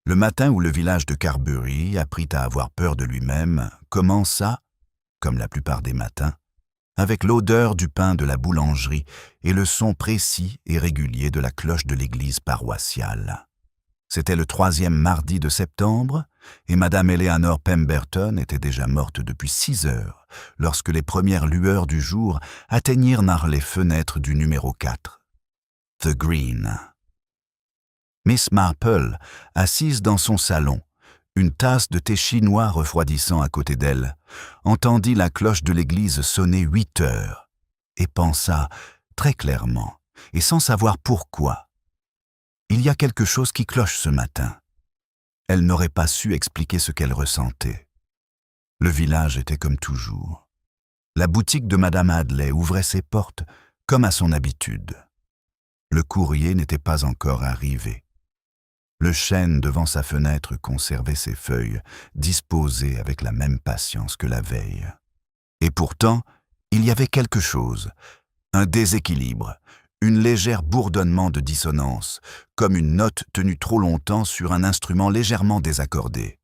Le matin où le village de Carbury apprit à avoir peur de lui-même commença, comme la plupart des matins, avec l'odeur du pain de la boulangerie et le son précis et régulier de la cloche de l'église paroissiale. C'était le 3e mardi de septembre, et Madame Eleanor Pemberton était déjà morte depuis 6 heures, lorsque les premières lueurs du jour atteignirent les fenêtres du numéro 4. The Green. Miss Marple, assise dans son salon, une tasse de thé chinois refroidissant à côté d'elle, entendit la cloche de l'église sonner 8 heures, et pensa, très clairement, et sans savoir pourquoi, il y a quelque chose qui cloche ce matin. Elle n'aurait pas su expliquer ce qu'elle ressentait. Le village était comme toujours. La boutique de Madame Hadley ouvrait ses portes comme à son habitude. Le courrier n'était pas encore arrivé. Le chêne devant sa fenêtre conservait ses feuilles, disposées avec la même patience que la veille. Et pourtant, il y avait quelque chose, un déséquilibre, un léger bourdonnement de dissonance, comme une note tenue trop longtemps sur un instrument légèrement désaccordé.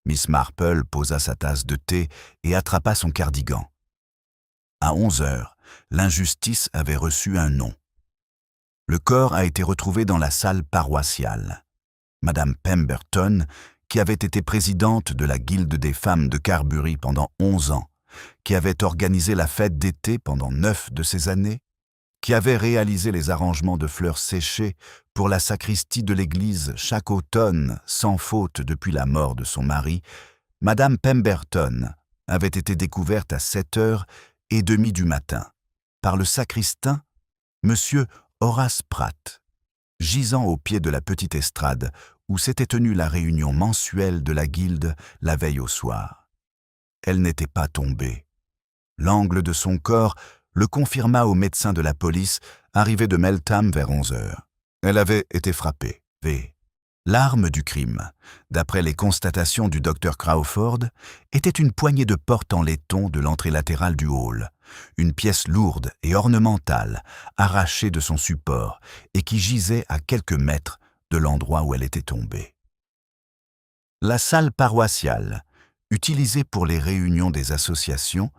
Miss Marple posa sa tasse de thé et attrapa son cardigan. À 11 heures, l'injustice avait reçu un nom. Le corps a été retrouvé dans la salle paroissiale. Madame Pemberton, qui avait été présidente de la Guilde des femmes de Carbury pendant 11 ans, qui avait organisé la fête d'été pendant 9 de ces années, qui avait réalisé les arrangements de fleurs séchées pour la sacristie de l'église chaque automne sans faute depuis la mort de son mari, Madame Pemberton avait été découverte à 7h30 du matin par le sacristain, Monsieur Horace Pratt, gisant au pied de la petite estrade où s'était tenue la réunion mensuelle de la guilde la veille au soir. Elle n'était pas tombée. L'angle de son corps le confirma au médecin de la police arrivé de Meltham vers 11 heures. Elle avait été frappée. L'arme du crime, d'après les constatations du docteur Crawford, était une poignée de porte en laiton de l'entrée latérale du hall, une pièce lourde et ornementale, arrachée de son support et qui gisait à quelques mètres de l'endroit où elle était tombée. La salle paroissiale, utilisée pour les réunions des associations,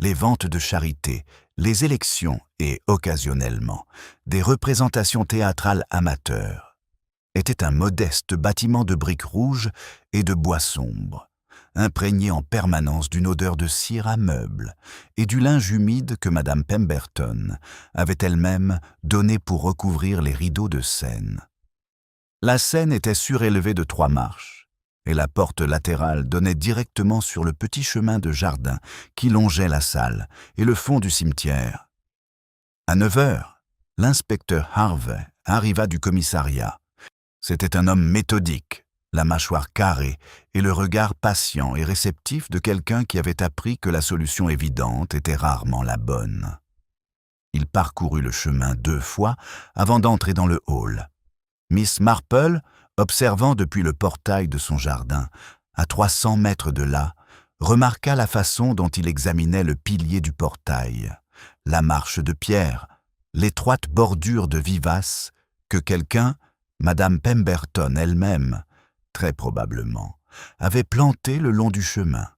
les ventes de charité, les élections et, occasionnellement, des représentations théâtrales amateurs, était un modeste bâtiment de briques rouges et de bois sombre, imprégné en permanence d'une odeur de cire à meubles et du linge humide que Madame Pemberton avait elle-même donné pour recouvrir les rideaux de scène. La scène était surélevée de 3 marches, et la porte latérale donnait directement sur le petit chemin de jardin qui longeait la salle et le fond du cimetière. À 9 heures, l'inspecteur Harvey arriva du commissariat. C'était un homme méthodique, la mâchoire carrée et le regard patient et réceptif de quelqu'un qui avait appris que la solution évidente était rarement la bonne. Il parcourut le chemin 2 fois avant d'entrer dans le hall. Miss Marple, observant depuis le portail de son jardin, à 300 mètres de là, remarqua la façon dont il examinait le pilier du portail, la marche de pierre, l'étroite bordure de vivaces que quelqu'un, Madame Pemberton elle-même, très probablement, avait planté le long du chemin.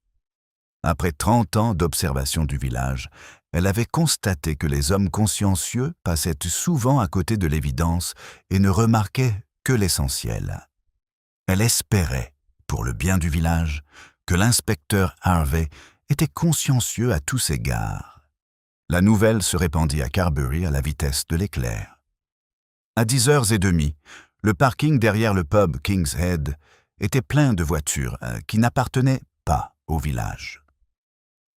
Après 30 ans d'observation du village, elle avait constaté que les hommes consciencieux passaient souvent à côté de l'évidence et ne remarquaient que l'essentiel. Elle espérait, pour le bien du village, que l'inspecteur Harvey était consciencieux à tous égards. La nouvelle se répandit à Carbury à la vitesse de l'éclair. À 10h30, le parking derrière le pub King's Head était plein de voitures qui n'appartenaient pas au village.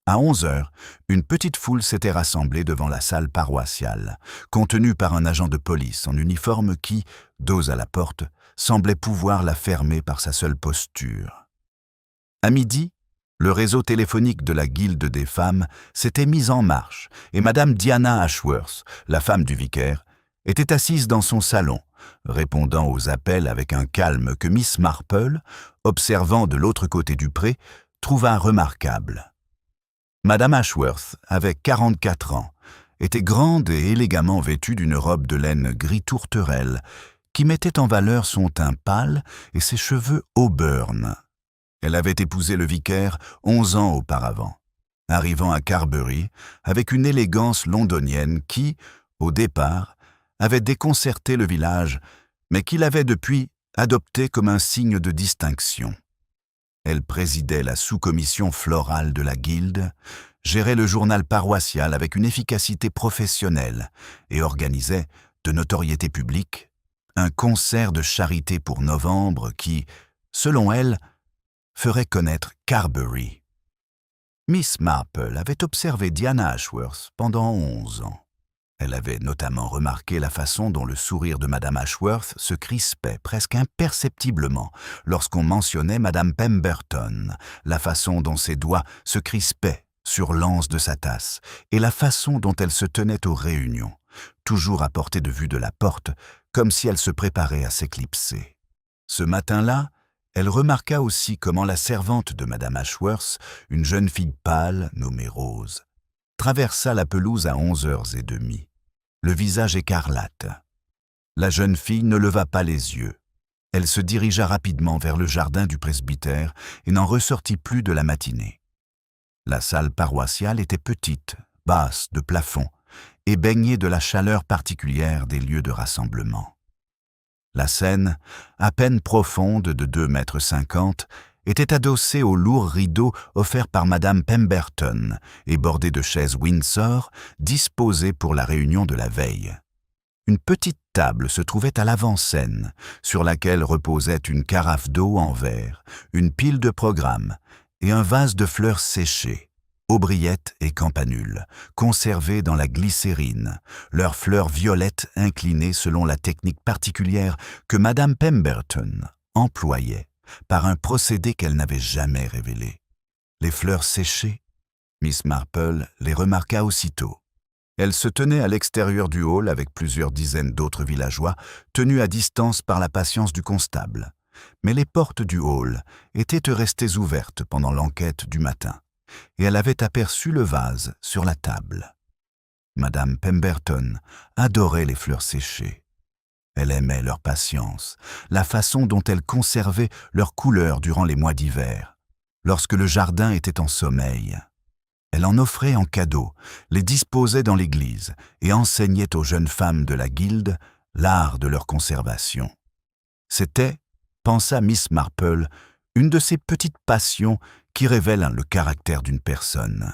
À 11h, une petite foule s'était rassemblée devant la salle paroissiale, contenue par un agent de police en uniforme qui, dos à la porte, semblait pouvoir la fermer par sa seule posture. À midi, le réseau téléphonique de la Guilde des femmes s'était mis en marche et Madame Diana Ashworth, la femme du vicaire, était assise dans son salon, répondant aux appels avec un calme que Miss Marple, observant de l'autre côté du pré, trouva remarquable. Madame Ashworth avait 44 ans, était grande et élégamment vêtue d'une robe de laine gris tourterelle qui mettait en valeur son teint pâle et ses cheveux auburn. Elle avait épousé le vicaire 11 ans auparavant, arrivant à Carbery avec une élégance londonienne qui, au départ, avait déconcerté le village, mais qu'il avait depuis adopté comme un signe de distinction. Elle présidait la sous-commission florale de la guilde, gérait le journal paroissial avec une efficacité professionnelle et organisait, de notoriété publique, un concert de charité pour novembre qui, selon elle, ferait connaître Carbery. Miss Marple avait observé Diana Ashworth pendant 11 ans. Elle avait notamment remarqué la façon dont le sourire de Madame Ashworth se crispait presque imperceptiblement lorsqu'on mentionnait Madame Pemberton, la façon dont ses doigts se crispaient sur l'anse de sa tasse et la façon dont elle se tenait aux réunions, toujours à portée de vue de la porte, comme si elle se préparait à s'éclipser. Ce matin-là, elle remarqua aussi comment la servante de Madame Ashworth, une jeune fille pâle nommée Rose, traversa la pelouse à 11h30, le visage écarlate. La jeune fille ne leva pas les yeux. Elle se dirigea rapidement vers le jardin du presbytère et n'en ressortit plus de la matinée. La salle paroissiale était petite, basse de plafond, et baignée de la chaleur particulière des lieux de rassemblement. La scène, à peine profonde de 2,50 m, était adossée aux lourds rideaux offerts par Madame Pemberton et bordée de chaises Windsor disposées pour la réunion de la veille. Une petite table se trouvait à l'avant-scène, sur laquelle reposait une carafe d'eau en verre, une pile de programmes et un vase de fleurs séchées, aubriettes et campanules, conservées dans la glycérine, leurs fleurs violettes inclinées selon la technique particulière que Madame Pemberton employait par un procédé qu'elle n'avait jamais révélé. Les fleurs séchées, Miss Marple les remarqua aussitôt. Elle se tenait à l'extérieur du hall avec plusieurs dizaines d'autres villageois, tenus à distance par la patience du constable. Mais les portes du hall étaient restées ouvertes pendant l'enquête du matin, et elle avait aperçu le vase sur la table. Madame Pemberton adorait les fleurs séchées. Elle aimait leur patience, la façon dont elles conservaient leur couleur durant les mois d'hiver, lorsque le jardin était en sommeil. Elle en offrait en cadeau, les disposait dans l'église et enseignait aux jeunes femmes de la guilde l'art de leur conservation. C'était, pensa Miss Marple, une de ces petites passions qui révèlent le caractère d'une personne.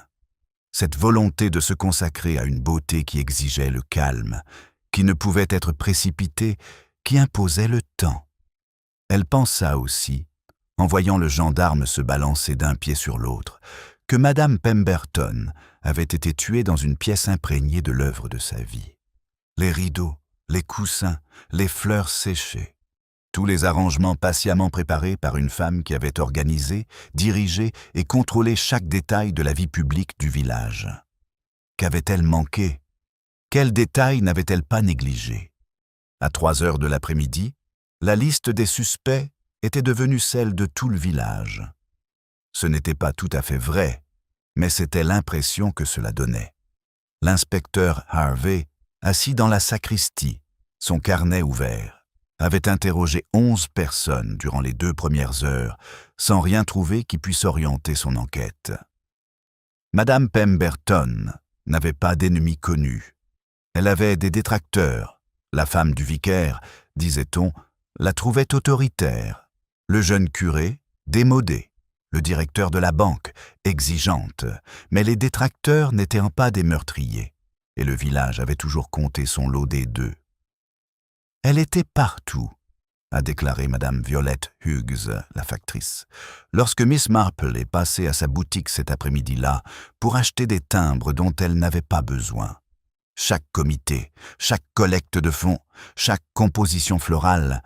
Cette volonté de se consacrer à une beauté qui exigeait le calme, qui ne pouvait être précipitée, qui imposait le temps. Elle pensa aussi, en voyant le gendarme se balancer d'un pied sur l'autre, que Madame Pemberton avait été tuée dans une pièce imprégnée de l'œuvre de sa vie. Les rideaux, les coussins, les fleurs séchées, tous les arrangements patiemment préparés par une femme qui avait organisé, dirigé et contrôlé chaque détail de la vie publique du village. Qu'avait-elle manqué ? Quels détails n'avait-elle pas négligés ? À 3 heures de l'après-midi, la liste des suspects était devenue celle de tout le village. Ce n'était pas tout à fait vrai, mais c'était l'impression que cela donnait. L'inspecteur Harvey, assis dans la sacristie, son carnet ouvert, avait interrogé 11 personnes durant les 2 premières heures, sans rien trouver qui puisse orienter son enquête. Madame Pemberton n'avait pas d'ennemis connus. Elle avait des détracteurs. La femme du vicaire, disait-on, la trouvait autoritaire. Le jeune curé, démodé. Le directeur de la banque, exigeante. Mais les détracteurs n'étaient pas des meurtriers. Et le village avait toujours compté son lot des deux. Elle était partout, a déclaré Madame Violette Hughes, la factrice, lorsque Miss Marple est passée à sa boutique cet après-midi-là pour acheter des timbres dont elle n'avait pas besoin. Chaque comité, chaque collecte de fonds, chaque composition florale,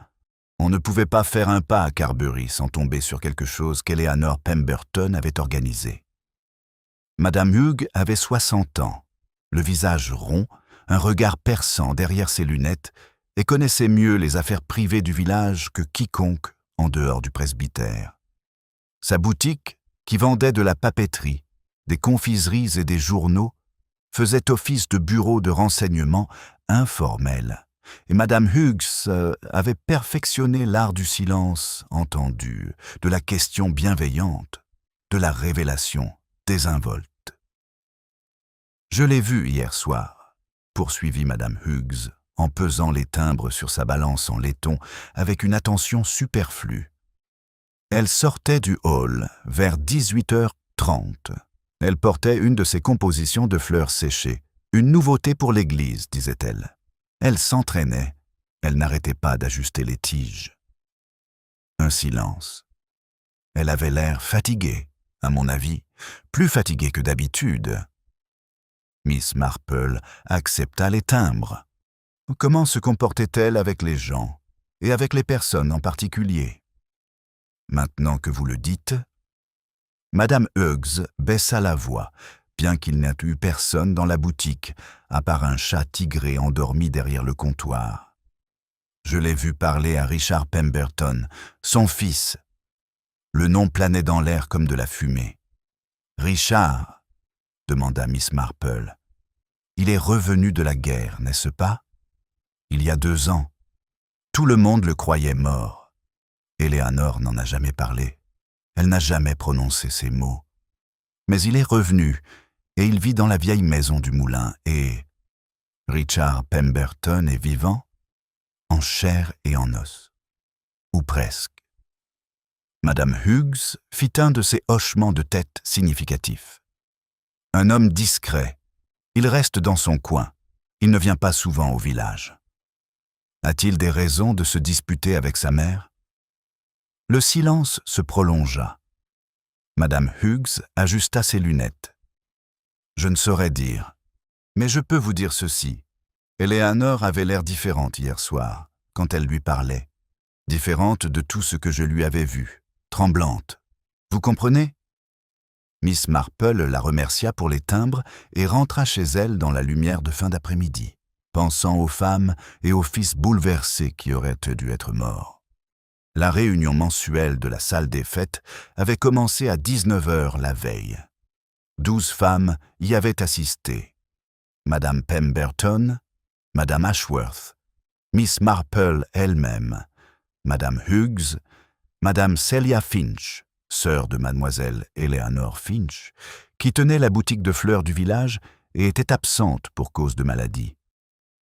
on ne pouvait pas faire un pas à Carbery sans tomber sur quelque chose qu'Eleanor Pemberton avait organisé. Madame Hughes avait 60 ans, le visage rond, un regard perçant derrière ses lunettes, et connaissait mieux les affaires privées du village que quiconque en dehors du presbytère. Sa boutique, qui vendait de la papeterie, des confiseries et des journaux, faisait office de bureau de renseignement informel et Madame Hughes avait perfectionné l'art du silence entendu, de la question bienveillante, de la révélation désinvolte. « Je l'ai vue hier soir », poursuivit Madame Hughes, en pesant les timbres sur sa balance en laiton avec une attention superflue. Elle sortait du hall vers 18h30. Elle portait une de ses compositions de fleurs séchées. Une nouveauté pour l'église, disait-elle. Elle s'entraînait. Elle n'arrêtait pas d'ajuster les tiges. Un silence. Elle avait l'air fatiguée, à mon avis, plus fatiguée que d'habitude. Miss Marple accepta les timbres. Comment se comportait-elle avec les gens, et avec les personnes en particulier? Maintenant que vous le dites, Madame Hughes baissa la voix, bien qu'il n'y ait eu personne dans la boutique, à part un chat tigré endormi derrière le comptoir. Je l'ai vu parler à Richard Pemberton, son fils. Le nom planait dans l'air comme de la fumée. « Richard ?» demanda Miss Marple. « Il est revenu de la guerre, n'est-ce pas? Il y a 2 ans. Tout le monde le croyait mort. Éléanore n'en a jamais parlé. Elle n'a jamais prononcé ces mots. Mais il est revenu, et il vit dans la vieille maison du moulin, et Richard Pemberton est vivant, en chair et en os. Ou presque. » Madame Hughes fit un de ces hochements de tête significatifs. « Un homme discret. Il reste dans son coin. Il ne vient pas souvent au village. A-t-il des raisons de se disputer avec sa mère? » Le silence se prolongea. Madame Hughes ajusta ses lunettes. « Je ne saurais dire, mais je peux vous dire ceci. Éléanore avait l'air différente hier soir, quand elle lui parlait. Différente de tout ce que je lui avais vu, tremblante. Vous comprenez ?» Miss Marple la remercia pour les timbres et rentra chez elle dans la lumière de fin d'après-midi, pensant aux femmes et aux fils bouleversés qui auraient dû être morts. La réunion mensuelle de la salle des fêtes avait commencé à 19h la veille. 12 femmes y avaient assisté. Madame Pemberton, Madame Ashworth, Miss Marple elle-même, Madame Hughes, Madame Celia Finch, sœur de Mademoiselle Eleanor Finch, qui tenait la boutique de fleurs du village et était absente pour cause de maladie,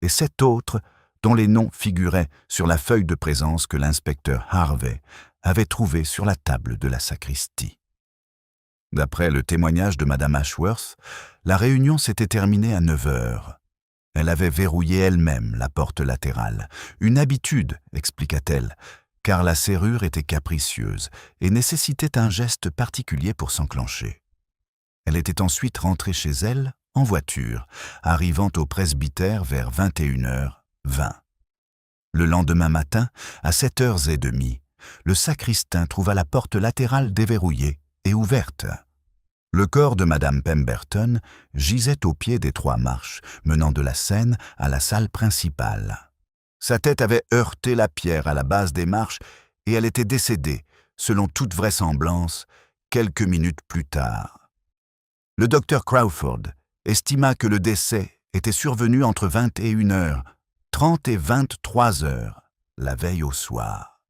et 7 autres dont les noms figuraient sur la feuille de présence que l'inspecteur Harvey avait trouvée sur la table de la sacristie. D'après le témoignage de Madame Ashworth, la réunion s'était terminée à 9h. Elle avait verrouillé elle-même la porte latérale, une habitude, expliqua-t-elle, car la serrure était capricieuse et nécessitait un geste particulier pour s'enclencher. Elle était ensuite rentrée chez elle en voiture, arrivant au presbytère vers 21h20. Le lendemain matin, à 7h30, le sacristain trouva la porte latérale déverrouillée et ouverte. Le corps de Madame Pemberton gisait au pied des 3 marches, menant de la scène à la salle principale. Sa tête avait heurté la pierre à la base des marches et elle était décédée, selon toute vraisemblance, quelques minutes plus tard. Le docteur Crawford estima que le décès était survenu entre 21h30 et 23h, la veille au soir.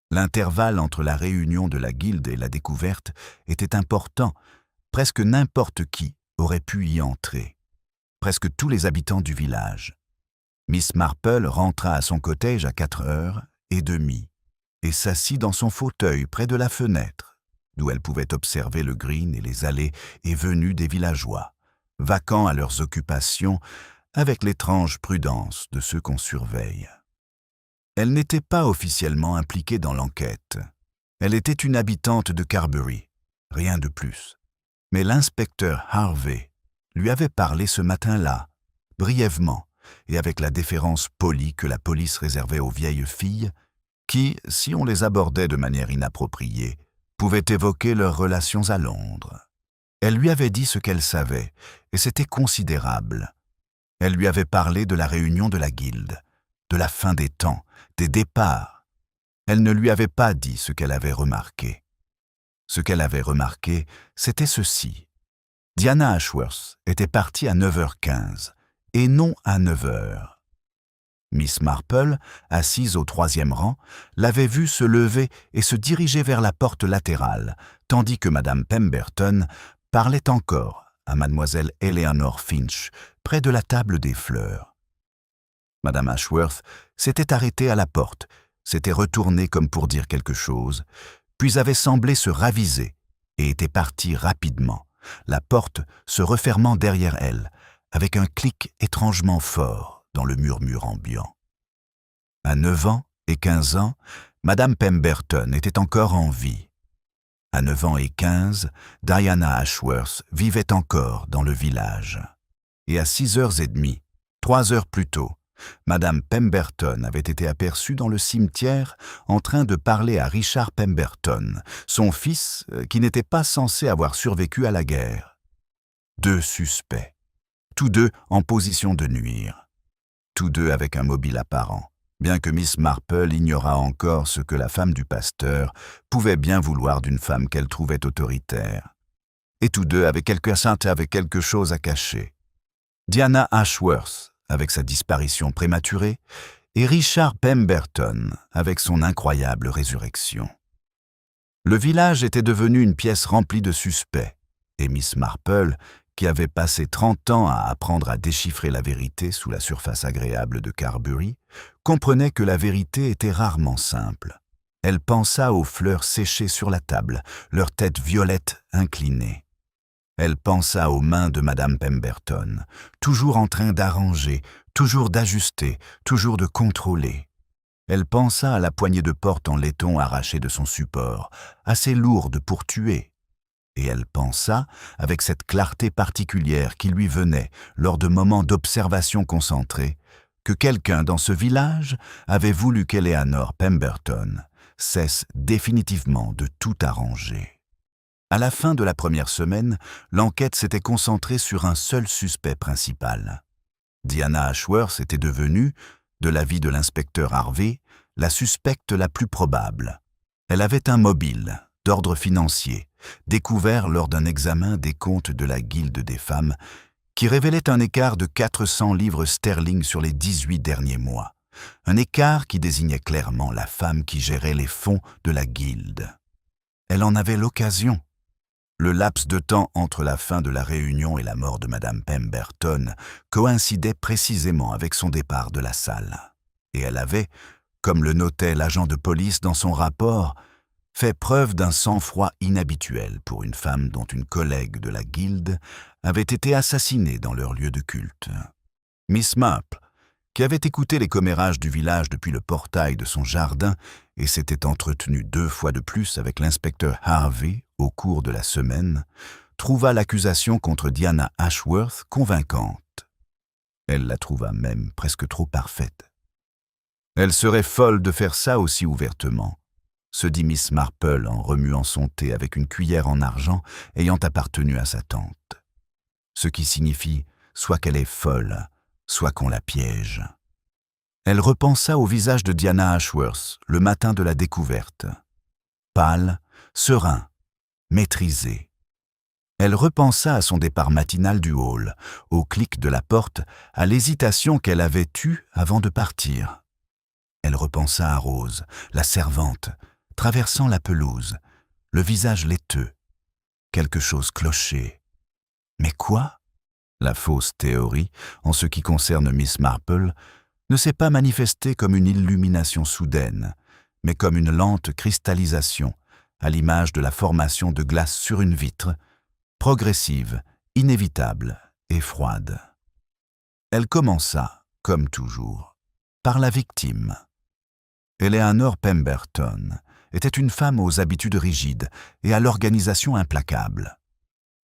L'intervalle entre la réunion de la guilde et la découverte était important. Presque n'importe qui aurait pu y entrer. Presque tous les habitants du village. Miss Marple rentra à son cottage à 4h30 et s'assit dans son fauteuil près de la fenêtre, d'où elle pouvait observer le green et les allées et venues des villageois, vaquant à leurs occupations avec l'étrange prudence de ceux qu'on surveille. Elle n'était pas officiellement impliquée dans l'enquête. Elle était une habitante de Carbury, rien de plus. Mais l'inspecteur Harvey lui avait parlé ce matin-là, brièvement, et avec la déférence polie que la police réservait aux vieilles filles, qui, si on les abordait de manière inappropriée, pouvaient évoquer leurs relations à Londres. Elle lui avait dit ce qu'elle savait, et c'était considérable. Elle lui avait parlé de la réunion de la guilde, de la fin des temps, des départs. Elle ne lui avait pas dit ce qu'elle avait remarqué. Ce qu'elle avait remarqué, c'était ceci. Diana Ashworth était partie à 9h15, et non à 9h. Miss Marple, assise au 3e rang, l'avait vue se lever et se diriger vers la porte latérale, tandis que Madame Pemberton parlait encore à Mademoiselle Eleanor Finch, près de la table des fleurs. Madame Ashworth s'était arrêtée à la porte, s'était retournée comme pour dire quelque chose, puis avait semblé se raviser et était partie rapidement, la porte se refermant derrière elle, avec un clic étrangement fort dans le murmure ambiant. À 9 ans et 15 ans, Madame Pemberton était encore en vie. À 9 ans et 15, Diana Ashworth vivait encore dans le village. Et à 6h30, 3 heures plus tôt, Madame Pemberton avait été aperçue dans le cimetière en train de parler à Richard Pemberton, son fils qui n'était pas censé avoir survécu à la guerre. 2 suspects, tous deux en position de nuire. Tous deux avec un mobile apparent, bien que Miss Marple ignorât encore ce que la femme du pasteur pouvait bien vouloir d'une femme qu'elle trouvait autoritaire. Et tous deux avaient quelque chose à cacher. Diana Ashworth, avec sa disparition prématurée, et Richard Pemberton, avec son incroyable résurrection. Le village était devenu une pièce remplie de suspects, et Miss Marple, qui avait passé 30 ans à apprendre à déchiffrer la vérité sous la surface agréable de Carbury, comprenait que la vérité était rarement simple. Elle pensa aux fleurs séchées sur la table, leurs têtes violettes inclinées. Elle pensa aux mains de Madame Pemberton, toujours en train d'arranger, toujours d'ajuster, toujours de contrôler. Elle pensa à la poignée de porte en laiton arrachée de son support, assez lourde pour tuer. Et elle pensa, avec cette clarté particulière qui lui venait lors de moments d'observation concentrée, que quelqu'un dans ce village avait voulu qu'Eleanor Pemberton cesse définitivement de tout arranger. À la fin de la première semaine, l'enquête s'était concentrée sur un seul suspect principal. Diana Ashworth était devenue, de l'avis de l'inspecteur Harvey, la suspecte la plus probable. Elle avait un mobile, d'ordre financier, découvert lors d'un examen des comptes de la Guilde des femmes, qui révélait un écart de 400 livres sterling sur les 18 derniers mois, un écart qui désignait clairement la femme qui gérait les fonds de la Guilde. Elle en avait l'occasion. Le laps de temps entre la fin de la réunion et la mort de Madame Pemberton coïncidait précisément avec son départ de la salle. Et elle avait, comme le notait l'agent de police dans son rapport, fait preuve d'un sang-froid inhabituel pour une femme dont une collègue de la Guilde avait été assassinée dans leur lieu de culte. Miss Marple, qui avait écouté les commérages du village depuis le portail de son jardin et s'était entretenue 2 fois de plus avec l'inspecteur Harvey au cours de la semaine, trouva l'accusation contre Diana Ashworth convaincante. Elle la trouva même presque trop parfaite. Elle serait folle de faire ça aussi ouvertement, se dit Miss Marple en remuant son thé avec une cuillère en argent ayant appartenu à sa tante. Ce qui signifie soit qu'elle est folle, soit qu'on la piège. Elle repensa au visage de Diana Ashworth le matin de la découverte. Pâle, serein, maîtrisé. Elle repensa à son départ matinal du hall, au clic de la porte, à l'hésitation qu'elle avait eue avant de partir. Elle repensa à Rose, la servante, traversant la pelouse, le visage laiteux. Quelque chose clochait. Mais quoi? La fausse théorie, en ce qui concerne Miss Marple, ne s'est pas manifestée comme une illumination soudaine, mais comme une lente cristallisation, à l'image de la formation de glace sur une vitre, progressive, inévitable et froide. Elle commença, comme toujours, par la victime. Eleanor Pemberton était une femme aux habitudes rigides et à l'organisation implacable.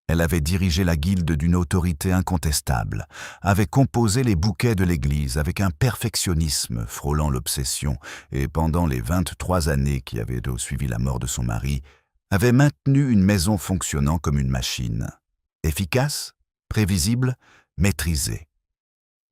Elle avait dirigé la guilde d'une autorité incontestable, avait composé les bouquets de l'église avec un perfectionnisme frôlant l'obsession et pendant les 23 années qui avaient suivi la mort de son mari, avait maintenu une maison fonctionnant comme une machine, efficace, prévisible, maîtrisée.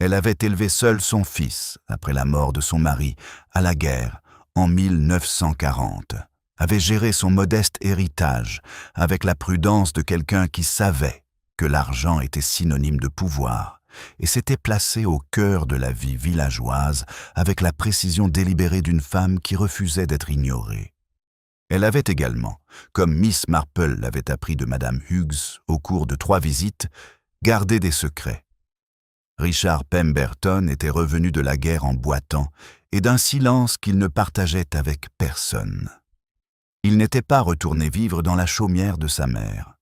Elle avait élevé seule son fils, après la mort de son mari, à la guerre, en 1940, avait géré son modeste héritage avec la prudence de quelqu'un qui savait que l'argent était synonyme de pouvoir et s'était placée au cœur de la vie villageoise avec la précision délibérée d'une femme qui refusait d'être ignorée. Elle avait également, comme Miss Marple l'avait appris de Madame Hughes au cours de 3 visites, gardé des secrets. Richard Pemberton était revenu de la guerre en boitant et d'un silence qu'il ne partageait avec personne. Il n'était pas retourné vivre dans la chaumière de sa mère.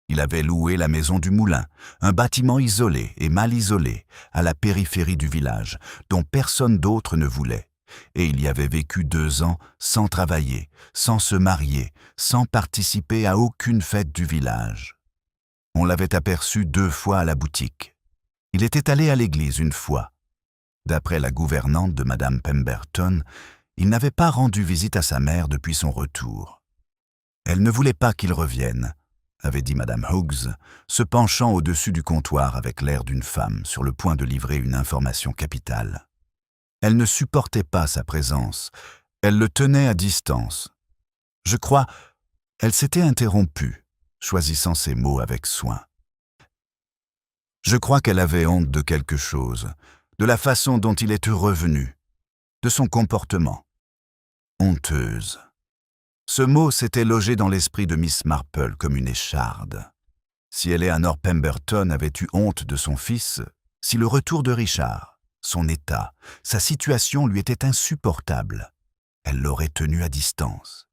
Il avait loué la maison du Moulin, un bâtiment isolé et mal isolé, à la périphérie du village, dont personne d'autre ne voulait, et il y avait vécu 2 ans sans travailler, sans se marier, sans participer à aucune fête du village. On l'avait aperçu 2 fois à la boutique. Il était allé à l'église 1 fois. D'après la gouvernante de Madame Pemberton, il n'avait pas rendu visite à sa mère depuis son retour. Elle ne voulait pas qu'il revienne, avait dit Madame Hughes, se penchant au-dessus du comptoir avec l'air d'une femme sur le point de livrer une information capitale. Elle ne supportait pas sa présence, elle le tenait à distance. Je crois, elle s'était interrompue, choisissant ses mots avec soin. Je crois qu'elle avait honte de quelque chose, de la façon dont il était revenu, de son comportement. Honteuse. Ce mot s'était logé dans l'esprit de Miss Marple comme une écharde. Si Eleanor Pemberton avait eu honte de son fils, si le retour de Richard, son état, sa situation lui étaient insupportables, elle l'aurait tenu à distance.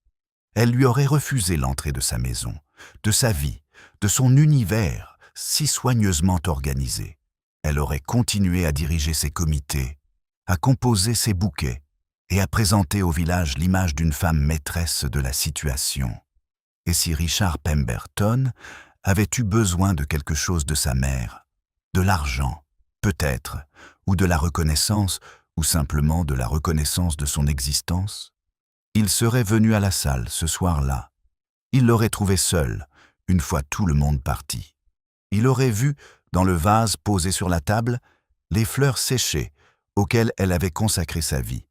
Elle lui aurait refusé l'entrée de sa maison, de sa vie, de son univers si soigneusement organisé. Elle aurait continué à diriger ses comités, à composer ses bouquets et à présenter au village l'image d'une femme maîtresse de la situation. Et si Richard Pemberton avait eu besoin de quelque chose de sa mère, de l'argent, peut-être, ou de la reconnaissance, ou simplement de la reconnaissance de son existence, il serait venu à la salle ce soir-là. Il l'aurait trouvée seule, une fois tout le monde parti. Il aurait vu, dans le vase posé sur la table, les fleurs séchées auxquelles elle avait consacré sa vie,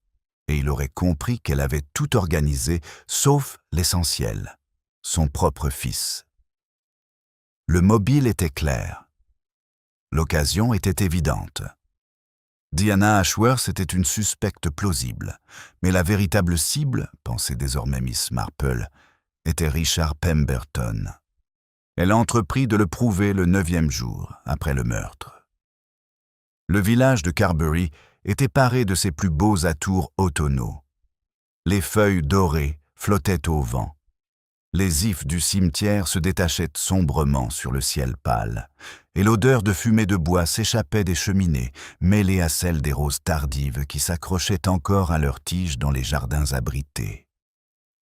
et il aurait compris qu'elle avait tout organisé, sauf l'essentiel, son propre fils. Le mobile était clair. L'occasion était évidente. Diana Ashworth était une suspecte plausible, mais la véritable cible, pensait désormais Miss Marple, était Richard Pemberton. Elle entreprit de le prouver le 9e jour, après le meurtre. Le village de Carbury était paré de ses plus beaux atours automnaux. Les feuilles dorées flottaient au vent. Les ifs du cimetière se détachaient sombrement sur le ciel pâle, et l'odeur de fumée de bois s'échappait des cheminées, mêlée à celle des roses tardives qui s'accrochaient encore à leurs tiges dans les jardins abrités.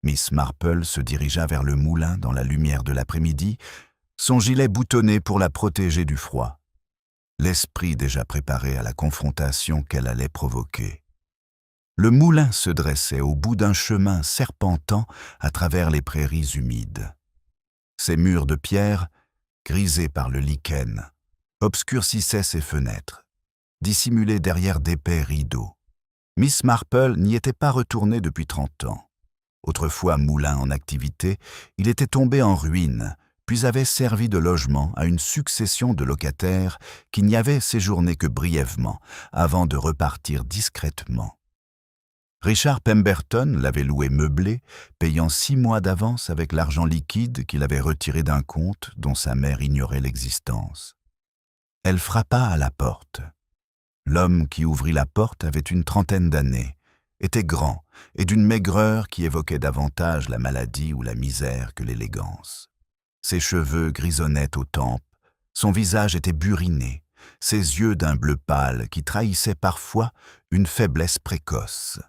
Miss Marple se dirigea vers le moulin dans la lumière de l'après-midi, son gilet boutonné pour la protéger du froid, l'esprit déjà préparé à la confrontation qu'elle allait provoquer. Le moulin se dressait au bout d'un chemin serpentant à travers les prairies humides. Ses murs de pierre, grisés par le lichen, obscurcissaient ses fenêtres, dissimulées derrière d'épais rideaux. Miss Marple n'y était pas retournée depuis 30 ans. Autrefois moulin en activité, il était tombé en ruine, puis avait servi de logement à une succession de locataires qui n'y avaient séjourné que brièvement, avant de repartir discrètement. Richard Pemberton l'avait loué meublé, payant 6 mois d'avance avec l'argent liquide qu'il avait retiré d'un compte dont sa mère ignorait l'existence. Elle frappa à la porte. L'homme qui ouvrit la porte avait une 30aine d'années, était grand et d'une maigreur qui évoquait davantage la maladie ou la misère que l'élégance. Ses cheveux grisonnaient aux tempes, son visage était buriné, ses yeux d'un bleu pâle qui trahissaient parfois une faiblesse précoce.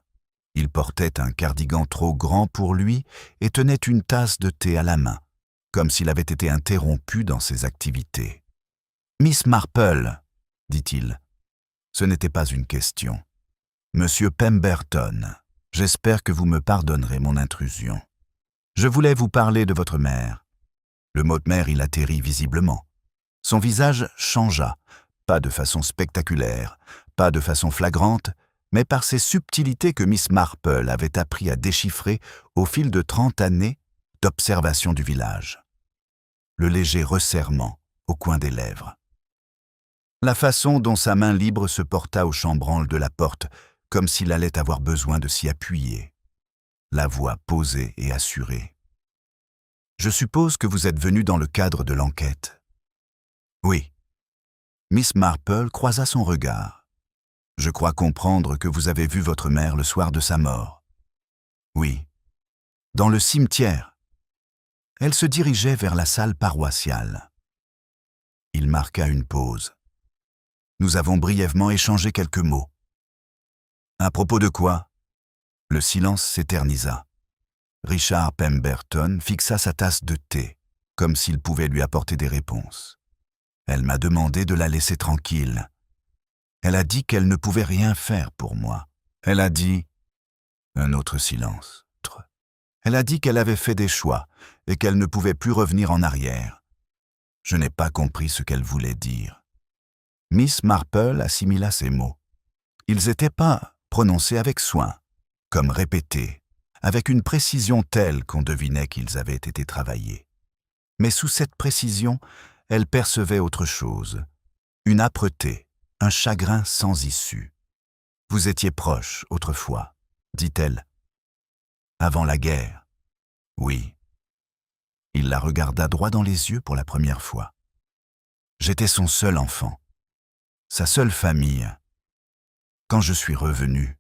Il portait un cardigan trop grand pour lui et tenait une tasse de thé à la main, comme s'il avait été interrompu dans ses activités. « Miss Marple, » dit-il. Ce n'était pas une question. « Monsieur Pemberton, j'espère que vous me pardonnerez mon intrusion. Je voulais vous parler de votre mère. » Le mot de mère il atterrit visiblement. Son visage changea, pas de façon spectaculaire, pas de façon flagrante, mais par ces subtilités que Miss Marple avait appris à déchiffrer au fil de 30 années d'observation du village. Le léger resserrement au coin des lèvres. La façon dont sa main libre se porta au chambranle de la porte, comme s'il allait avoir besoin de s'y appuyer. La voix posée et assurée. « Je suppose que vous êtes venu dans le cadre de l'enquête. » « Oui. » Miss Marple croisa son regard. « Je crois comprendre que vous avez vu votre mère le soir de sa mort. »« Oui. »« Dans le cimetière. » Elle se dirigeait vers la salle paroissiale. Il marqua une pause. Nous avons brièvement échangé quelques mots. « À propos de quoi ?» Le silence s'éternisa. Richard Pemberton fixa sa tasse de thé, comme s'il pouvait lui apporter des réponses. Elle m'a demandé de la laisser tranquille. Elle a dit qu'elle ne pouvait rien faire pour moi. Elle a dit... Un autre silence. Elle a dit qu'elle avait fait des choix et qu'elle ne pouvait plus revenir en arrière. Je n'ai pas compris ce qu'elle voulait dire. Miss Marple assimila ces mots. Ils n'étaient pas prononcés avec soin, comme répétés, avec une précision telle qu'on devinait qu'ils avaient été travaillés. Mais sous cette précision, elle percevait autre chose, une âpreté, un chagrin sans issue. « Vous étiez proche autrefois, » dit-elle. « Avant la guerre. » « Oui. » Il la regarda droit dans les yeux pour la première fois. « J'étais son seul enfant, sa seule famille. Quand je suis revenu... »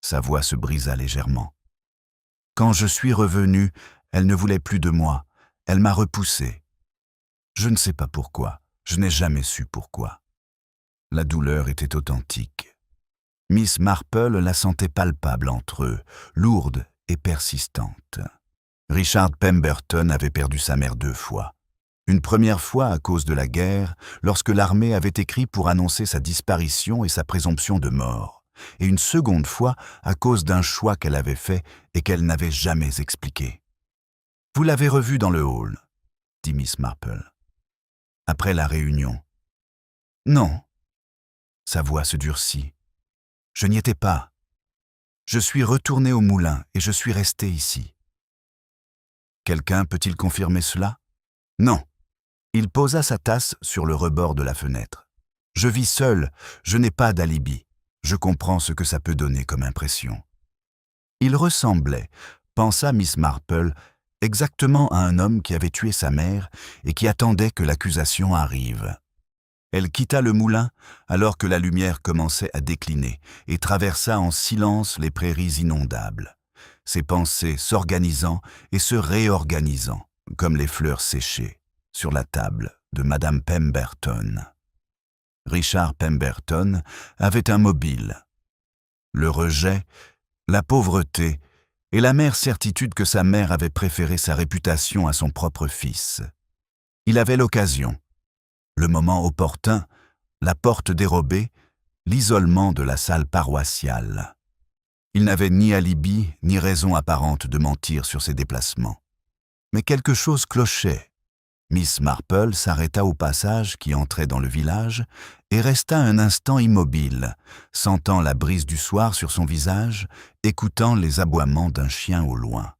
Sa voix se brisa légèrement. « Quand je suis revenu, elle ne voulait plus de moi, elle m'a repoussé. Je ne sais pas pourquoi, je n'ai jamais su pourquoi. » La douleur était authentique. Miss Marple la sentait palpable entre eux, lourde et persistante. Richard Pemberton avait perdu sa mère 2 fois. Une première fois à cause de la guerre, lorsque l'armée avait écrit pour annoncer sa disparition et sa présomption de mort, et une seconde fois à cause d'un choix qu'elle avait fait et qu'elle n'avait jamais expliqué. « Vous l'avez revu dans le hall, » dit Miss Marple. « Après la réunion. »« Non. » Sa voix se durcit. « Je n'y étais pas. Je suis retourné au moulin et je suis resté ici. » Quelqu'un peut-il confirmer cela? Non. Il posa sa tasse sur le rebord de la fenêtre. Je vis seul, je n'ai pas d'alibi. Je comprends ce que ça peut donner comme impression. Il ressemblait, pensa Miss Marple, exactement à un homme qui avait tué sa mère et qui attendait que l'accusation arrive. Elle quitta le moulin alors que la lumière commençait à décliner et traversa en silence les prairies inondables, ses pensées s'organisant et se réorganisant, comme les fleurs séchées, sur la table de Madame Pemberton. Richard Pemberton avait un mobile. Le rejet, la pauvreté et l'amère certitude que sa mère avait préféré sa réputation à son propre fils. Il avait l'occasion. Le moment opportun, la porte dérobée, l'isolement de la salle paroissiale. Il n'avait ni alibi ni raison apparente de mentir sur ses déplacements. Mais quelque chose clochait. Miss Marple s'arrêta au passage qui entrait dans le village et resta un instant immobile, sentant la brise du soir sur son visage, écoutant les aboiements d'un chien au loin.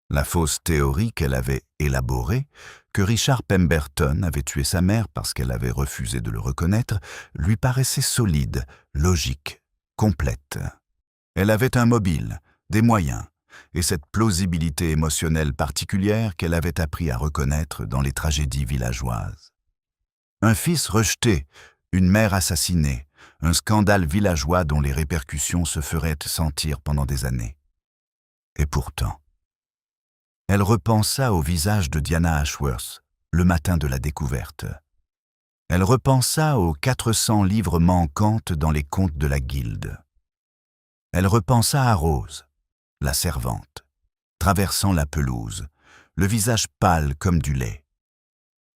La fausse théorie qu'elle avait élaborée, que Richard Pemberton avait tué sa mère parce qu'elle avait refusé de le reconnaître, lui paraissait solide, logique, complète. Elle avait un mobile, des moyens, et cette plausibilité émotionnelle particulière qu'elle avait appris à reconnaître dans les tragédies villageoises. Un fils rejeté, une mère assassinée, un scandale villageois dont les répercussions se feraient sentir pendant des années. Et pourtant... Elle repensa au visage de Diana Ashworth, le matin de la découverte. Elle repensa aux 400 livres manquantes dans les comptes de la guilde. Elle repensa à Rose, la servante, traversant la pelouse, le visage pâle comme du lait.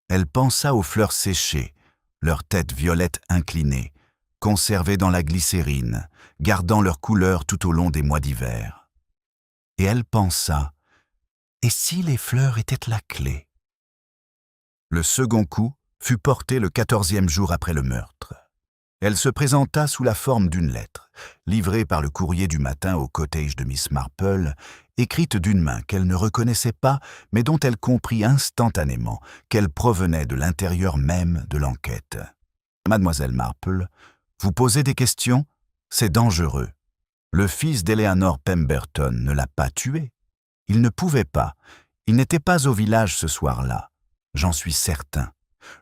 Elle pensa aux fleurs séchées, leurs têtes violettes inclinées, conservées dans la glycérine, gardant leur couleur tout au long des mois d'hiver. Et elle pensa... Et si les fleurs étaient la clé? Le second coup fut porté le 14e jour après le meurtre. Elle se présenta sous la forme d'une lettre, livrée par le courrier du matin au cottage de Miss Marple, écrite d'une main qu'elle ne reconnaissait pas, mais dont elle comprit instantanément qu'elle provenait de l'intérieur même de l'enquête. Mademoiselle Marple, vous posez des questions? C'est dangereux. Le fils d'Eleanor Pemberton ne l'a pas tué. Il ne pouvait pas. Il n'était pas au village ce soir-là. J'en suis certain.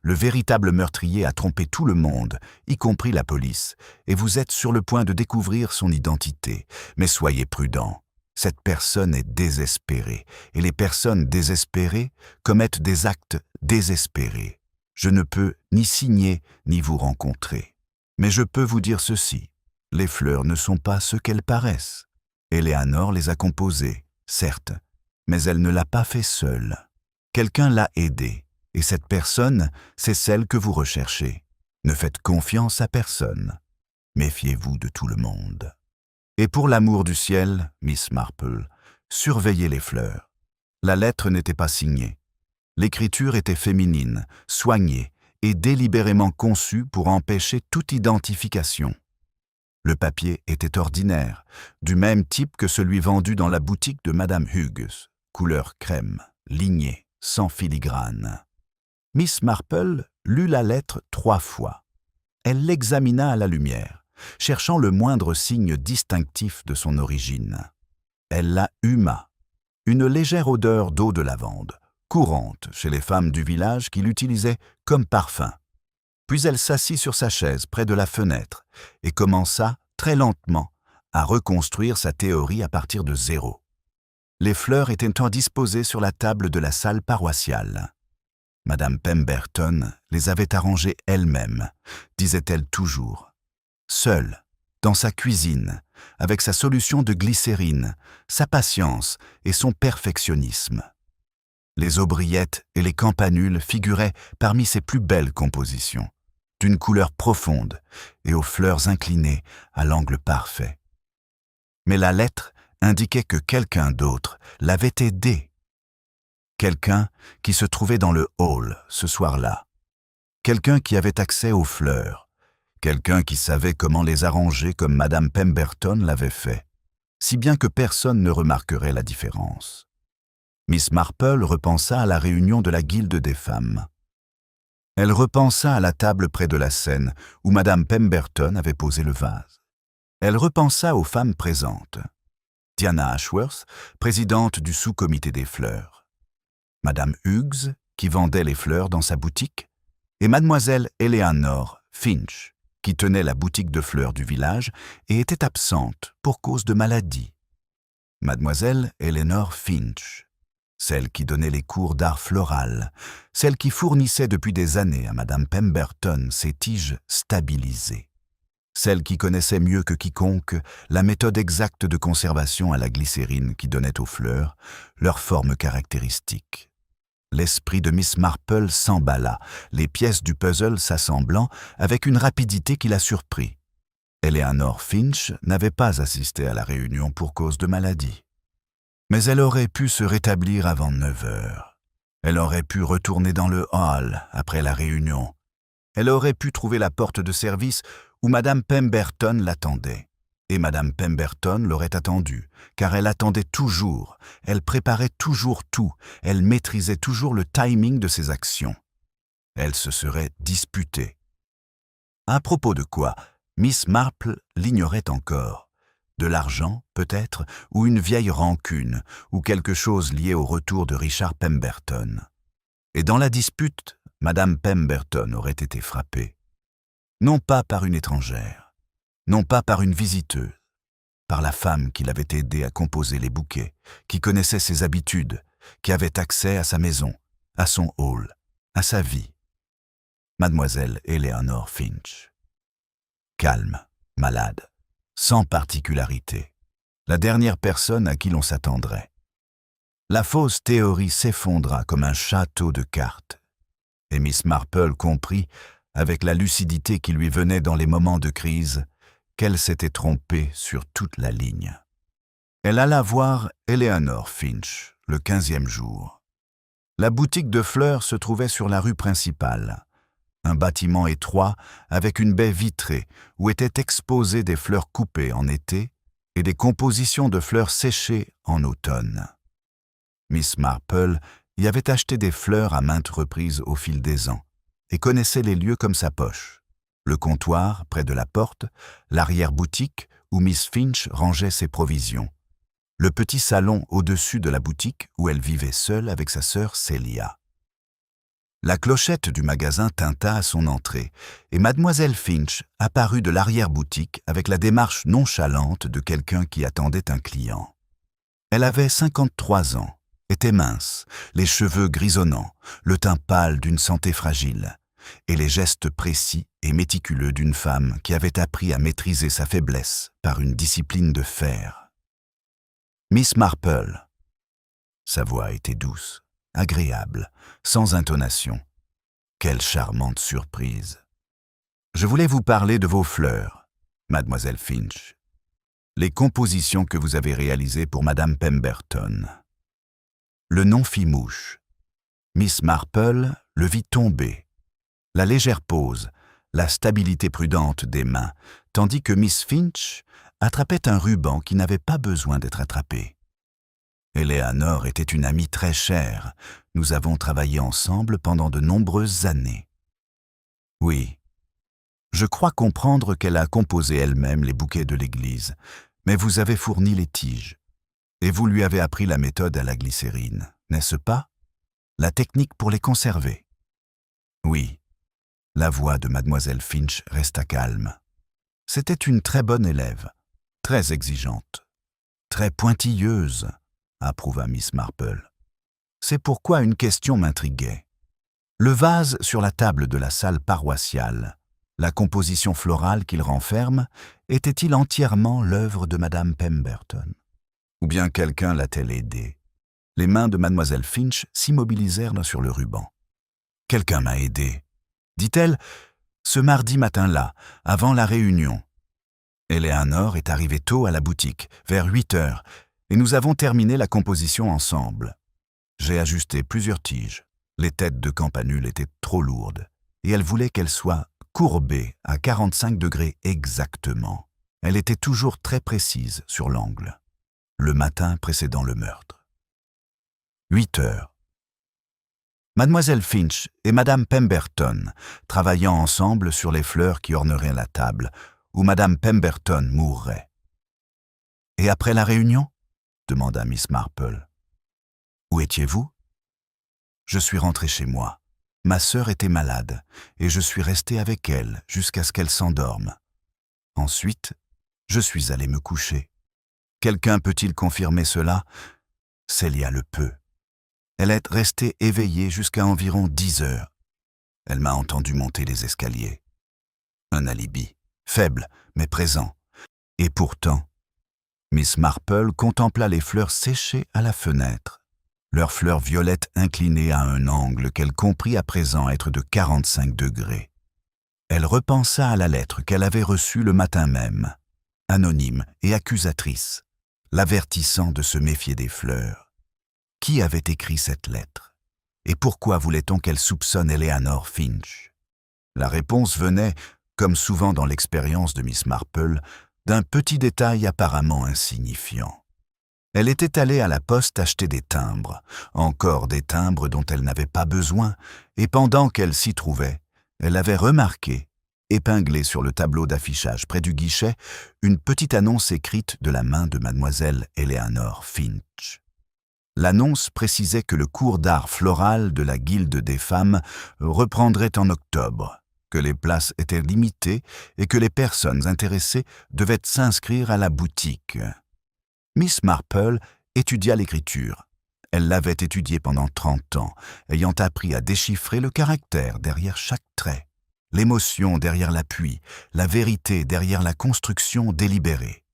Le véritable meurtrier a trompé tout le monde, y compris la police, et vous êtes sur le point de découvrir son identité. Mais soyez prudent. Cette personne est désespérée, et les personnes désespérées commettent des actes désespérés. Je ne peux ni signer ni vous rencontrer. Mais je peux vous dire ceci. Les fleurs ne sont pas ce qu'elles paraissent. Eleanor les a composées, certes, mais elle ne l'a pas fait seule. Quelqu'un l'a aidée, et cette personne, c'est celle que vous recherchez. Ne faites confiance à personne. Méfiez-vous de tout le monde. Et pour l'amour du ciel, Miss Marple, surveillez les fleurs. La lettre n'était pas signée. L'écriture était féminine, soignée et délibérément conçue pour empêcher toute identification. Le papier était ordinaire, du même type que celui vendu dans la boutique de Madame Hughes, couleur crème, ligné, sans filigrane. Miss Marple lut la lettre 3 fois. Elle l'examina à la lumière, cherchant le moindre signe distinctif de son origine. Elle la huma. Une légère odeur d'eau de lavande, courante chez les femmes du village qui l'utilisaient comme parfum. Puis elle s'assit sur sa chaise près de la fenêtre et commença, très lentement, à reconstruire sa théorie à partir de zéro. Les fleurs étaient disposées sur la table de la salle paroissiale. Madame Pemberton les avait arrangées elle-même, disait-elle toujours. Seule, dans sa cuisine, avec sa solution de glycérine, sa patience et son perfectionnisme. Les aubriettes et les campanules figuraient parmi ses plus belles compositions, d'une couleur profonde et aux fleurs inclinées à l'angle parfait. Mais la lettre indiquait que quelqu'un d'autre l'avait aidée. Quelqu'un qui se trouvait dans le hall ce soir-là. Quelqu'un qui avait accès aux fleurs. Quelqu'un qui savait comment les arranger comme Madame Pemberton l'avait fait, si bien que personne ne remarquerait la différence. Miss Marple repensa à la réunion de la Guilde des femmes. Elle repensa à la table près de la scène où Madame Pemberton avait posé le vase. Elle repensa aux femmes présentes. Diana Ashworth, présidente du sous-comité des fleurs. Madame Hughes, qui vendait les fleurs dans sa boutique, et Mademoiselle Eleanor Finch, qui tenait la boutique de fleurs du village et était absente pour cause de maladie. Mademoiselle Eleanor Finch, celle qui donnait les cours d'art floral, celle qui fournissait depuis des années à Madame Pemberton ses tiges stabilisées, celle qui connaissait mieux que quiconque la méthode exacte de conservation à la glycérine qui donnait aux fleurs leur forme caractéristique. L'esprit de Miss Marple s'emballa, les pièces du puzzle s'assemblant avec une rapidité qui la surprit. Eleanor Finch n'avait pas assisté à la réunion pour cause de maladie. Mais elle aurait pu se rétablir avant 9 heures. Elle aurait pu retourner dans le hall après la réunion. Elle aurait pu trouver la porte de service où Madame Pemberton l'attendait. Et Madame Pemberton l'aurait attendue, car elle attendait toujours, elle préparait toujours tout, elle maîtrisait toujours le timing de ses actions. Elle se serait disputée. À propos de quoi, Miss Marple l'ignorait encore. De l'argent, peut-être, ou une vieille rancune, ou quelque chose lié au retour de Richard Pemberton. Et dans la dispute, Madame Pemberton aurait été frappée. Non pas par une étrangère, non pas par une visiteuse, par la femme qui l'avait aidée à composer les bouquets, qui connaissait ses habitudes, qui avait accès à sa maison, à son hall, à sa vie. Mademoiselle Eleanor Finch. Calme, malade, sans particularité. La dernière personne à qui l'on s'attendrait. La fausse théorie s'effondra comme un château de cartes. Et Miss Marple comprit, avec la lucidité qui lui venait dans les moments de crise, qu'elle s'était trompée sur toute la ligne. Elle alla voir Eleanor Finch, le 15e jour. La boutique de fleurs se trouvait sur la rue principale. Un bâtiment étroit avec une baie vitrée où étaient exposées des fleurs coupées en été et des compositions de fleurs séchées en automne. Miss Marple y avait acheté des fleurs à maintes reprises au fil des ans et connaissait les lieux comme sa poche. le comptoir près de la porte, l'arrière-boutique où Miss Finch rangeait ses provisions, le petit salon au-dessus de la boutique où elle vivait seule avec sa sœur Célia. La clochette du magasin tinta à son entrée, et mademoiselle Finch apparut de l'arrière-boutique avec la démarche nonchalante de quelqu'un qui attendait un client. Elle avait 53 ans, était mince, les cheveux grisonnants, le teint pâle d'une santé fragile, et les gestes précis et méticuleux d'une femme qui avait appris à maîtriser sa faiblesse par une discipline de fer. Miss Marple. Sa voix était douce, agréable, sans intonation. Quelle charmante surprise! Je voulais vous parler de vos fleurs, mademoiselle Finch. Les compositions que vous avez réalisées pour madame Pemberton. Le nom fit mouche. Miss Marple le vit tomber. La légère pose, la stabilité prudente des mains, tandis que Miss Finch attrapait un ruban qui n'avait pas besoin d'être attrapé. Eleanor était une amie très chère. Nous avons travaillé ensemble pendant de nombreuses années. Oui, je crois comprendre qu'elle a composé elle-même les bouquets de l'église, mais vous avez fourni les tiges. Et vous lui avez appris la méthode à la glycérine, n'est-ce pas? La technique pour les conserver. Oui. La voix de mademoiselle Finch resta calme. C'était une très bonne élève, très exigeante, très pointilleuse, approuva Miss Marple. C'est pourquoi une question m'intriguait. Le vase sur la table de la salle paroissiale, la composition florale qu'il renferme, était-il entièrement l'œuvre de madame Pemberton? Ou bien quelqu'un l'a-t-elle aidé? Les mains de mademoiselle Finch s'immobilisèrent sur le ruban. Quelqu'un m'a aidé, dit-elle, ce mardi matin-là, avant la réunion. Eleanor est arrivée tôt à la boutique, vers 8 heures, et nous avons terminé la composition ensemble. J'ai ajusté plusieurs tiges. Les têtes de campanule étaient trop lourdes, et elle voulait qu'elles soient courbées à 45 degrés exactement. Elle était toujours très précise sur l'angle. Le matin précédant le meurtre. 8 heures. Mademoiselle Finch et madame Pemberton travaillant ensemble sur les fleurs qui orneraient la table, où madame Pemberton mourrait. « Et après la réunion ?» demanda Miss Marple. « Où étiez-vous » ? « Je suis rentré chez moi. Ma sœur était malade, et je suis resté avec elle jusqu'à ce qu'elle s'endorme. Ensuite, je suis allé me coucher. Quelqu'un peut-il confirmer cela ? Célia le peut. Elle est restée éveillée jusqu'à environ 10 heures. Elle m'a entendu monter les escaliers. Un alibi, faible mais présent. Et pourtant, Miss Marple contempla les fleurs séchées à la fenêtre, leurs fleurs violettes inclinées à un angle qu'elle comprit à présent être de 45 degrés. Elle repensa à la lettre qu'elle avait reçue le matin même, anonyme et accusatrice, l'avertissant de se méfier des fleurs. Qui avait écrit cette lettre? Et pourquoi voulait-on qu'elle soupçonne Eleanor Finch? La réponse venait, comme souvent dans l'expérience de Miss Marple, d'un petit détail apparemment insignifiant. Elle était allée à la poste acheter des timbres, encore des timbres dont elle n'avait pas besoin, et pendant qu'elle s'y trouvait, elle avait remarqué, épinglée sur le tableau d'affichage près du guichet, une petite annonce écrite de la main de mademoiselle Eleanor Finch. L'annonce précisait que le cours d'art floral de la Guilde des femmes reprendrait en octobre, que les places étaient limitées et que les personnes intéressées devaient s'inscrire à la boutique. Miss Marple étudia l'écriture. Elle l'avait étudiée pendant 30 ans, ayant appris à déchiffrer le caractère derrière chaque trait, l'émotion derrière l'appui, la vérité derrière la construction délibérée.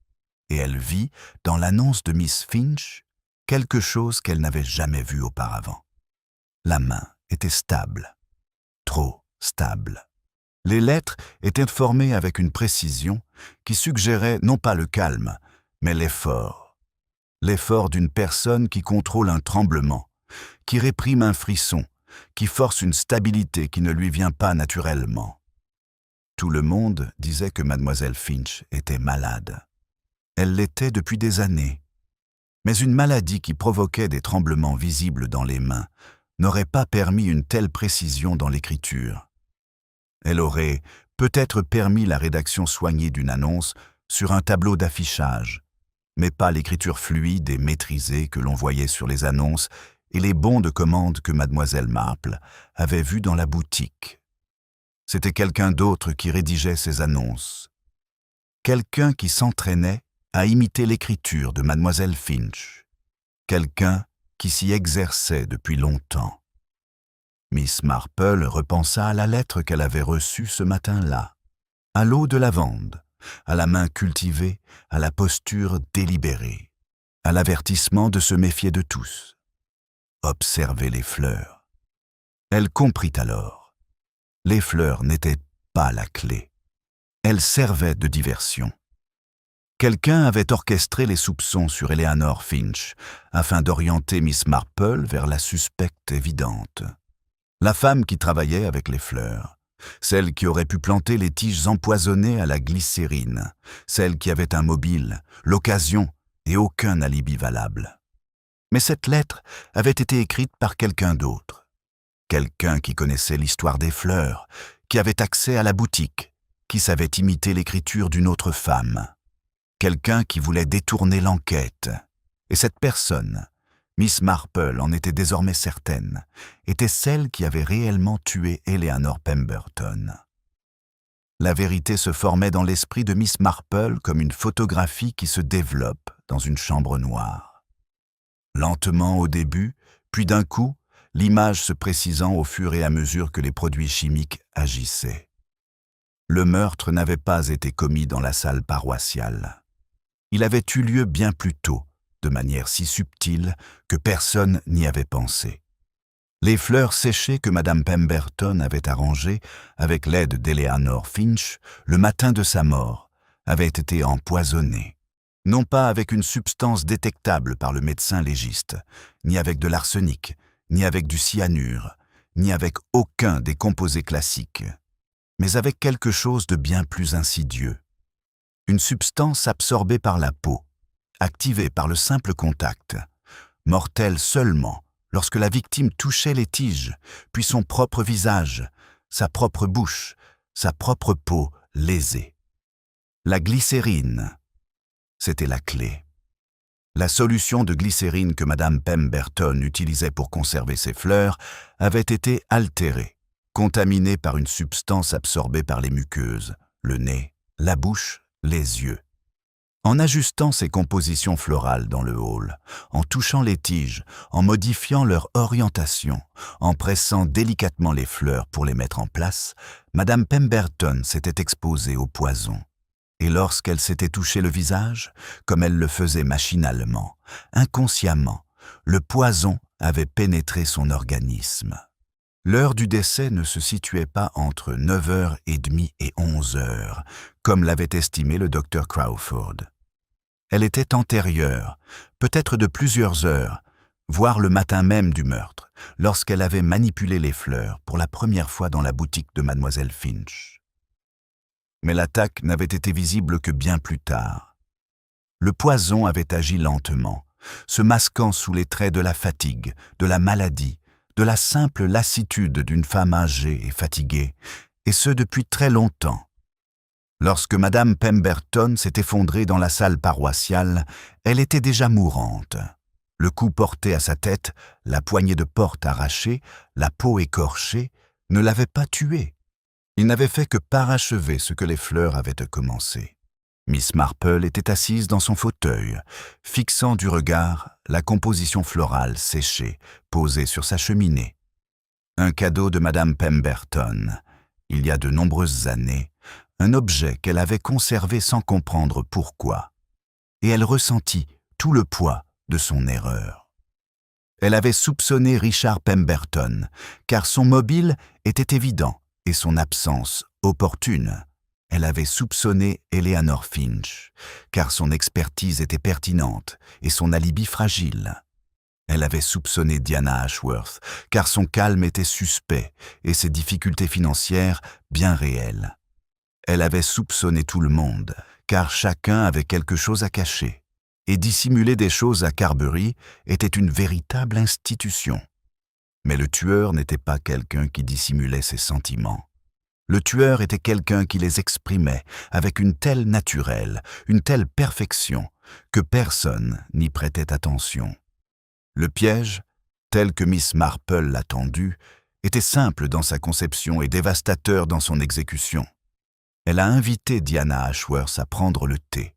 Et elle vit, dans l'annonce de Miss Finch, quelque chose qu'elle n'avait jamais vu auparavant. La main était stable, trop stable. Les lettres étaient formées avec une précision qui suggérait non pas le calme, mais l'effort d'une personne qui contrôle un tremblement, qui réprime un frisson, qui force une stabilité qui ne lui vient pas naturellement. Tout le monde disait que mademoiselle Finch était malade. Elle l'était depuis des années. Mais une maladie qui provoquait des tremblements visibles dans les mains n'aurait pas permis une telle précision dans l'écriture. Elle aurait, peut-être permis la rédaction soignée d'une annonce sur un tableau d'affichage, mais pas l'écriture fluide et maîtrisée que l'on voyait sur les annonces et les bons de commande que mademoiselle Marple avait vus dans la boutique. C'était quelqu'un d'autre qui rédigeait ces annonces. Quelqu'un qui s'entraînait à imiter l'écriture de mademoiselle Finch. Quelqu'un qui s'y exerçait depuis longtemps. Miss Marple repensa à la lettre qu'elle avait reçue ce matin-là, à l'eau de lavande, à la main cultivée, à la posture délibérée, à l'avertissement de se méfier de tous. Observer les fleurs. Elle comprit alors. Les fleurs n'étaient pas la clé. Elles servaient de diversion. Quelqu'un avait orchestré les soupçons sur Eleanor Finch afin d'orienter Miss Marple vers la suspecte évidente. La femme qui travaillait avec les fleurs, celle qui aurait pu planter les tiges empoisonnées à la glycérine, celle qui avait un mobile, l'occasion et aucun alibi valable. Mais cette lettre avait été écrite par quelqu'un d'autre. Quelqu'un qui connaissait l'histoire des fleurs, qui avait accès à la boutique, qui savait imiter l'écriture d'une autre femme. Quelqu'un qui voulait détourner l'enquête. Et cette personne, Miss Marple en était désormais certaine, était celle qui avait réellement tué Eleanor Pemberton. La vérité se formait dans l'esprit de Miss Marple comme une photographie qui se développe dans une chambre noire. Lentement au début, puis d'un coup, l'image se précisant au fur et à mesure que les produits chimiques agissaient. Le meurtre n'avait pas été commis dans la salle paroissiale. Il avait eu lieu bien plus tôt, de manière si subtile que personne n'y avait pensé. Les fleurs séchées que Madame Pemberton avait arrangées avec l'aide d'Eleanor Finch le matin de sa mort avaient été empoisonnées, non pas avec une substance détectable par le médecin légiste, ni avec de l'arsenic, ni avec du cyanure, ni avec aucun des composés classiques, mais avec quelque chose de bien plus insidieux. Une substance absorbée par la peau, activée par le simple contact, mortelle seulement lorsque la victime touchait les tiges, puis son propre visage, sa propre bouche, sa propre peau lésée. La glycérine, c'était la clé. La solution de glycérine que Madame Pemberton utilisait pour conserver ses fleurs avait été altérée, contaminée par une substance absorbée par les muqueuses, le nez, la bouche, les yeux. En ajustant ces compositions florales dans le hall, en touchant les tiges, en modifiant leur orientation, en pressant délicatement les fleurs pour les mettre en place, Madame Pemberton s'était exposée au poison. Et lorsqu'elle s'était touché le visage, comme elle le faisait machinalement, inconsciemment, le poison avait pénétré son organisme. L'heure du décès ne se situait pas entre 9h30 et 11h, comme l'avait estimé le docteur Crawford. Elle était antérieure, peut-être de plusieurs heures, voire le matin même du meurtre, lorsqu'elle avait manipulé les fleurs pour la première fois dans la boutique de mademoiselle Finch. Mais l'attaque n'avait été visible que bien plus tard. Le poison avait agi lentement, se masquant sous les traits de la fatigue, de la maladie, de la simple lassitude d'une femme âgée et fatiguée, et ce depuis très longtemps. Lorsque Madame Pemberton s'est effondrée dans la salle paroissiale, elle était déjà mourante. Le coup porté à sa tête, la poignée de porte arrachée, la peau écorchée, ne l'avaient pas tuée. Il n'avait fait que parachever ce que les fleurs avaient commencé. Miss Marple était assise dans son fauteuil, fixant du regard la composition florale séchée, posée sur sa cheminée. Un cadeau de Madame Pemberton, il y a de nombreuses années, un objet qu'elle avait conservé sans comprendre pourquoi, et elle ressentit tout le poids de son erreur. Elle avait soupçonné Richard Pemberton, car son mobile était évident et son absence opportune. Elle avait soupçonné Eleanor Finch, car son expertise était pertinente et son alibi fragile. Elle avait soupçonné Diana Ashworth, car son calme était suspect et ses difficultés financières bien réelles. Elle avait soupçonné tout le monde, car chacun avait quelque chose à cacher. Et dissimuler des choses à Carbury était une véritable institution. Mais le tueur n'était pas quelqu'un qui dissimulait ses sentiments. Le tueur était quelqu'un qui les exprimait avec une telle naturelle, une telle perfection, que personne n'y prêtait attention. Le piège, tel que Miss Marple l'a tendu, était simple dans sa conception et dévastateur dans son exécution. Elle a invité Diana Ashworth à prendre le thé.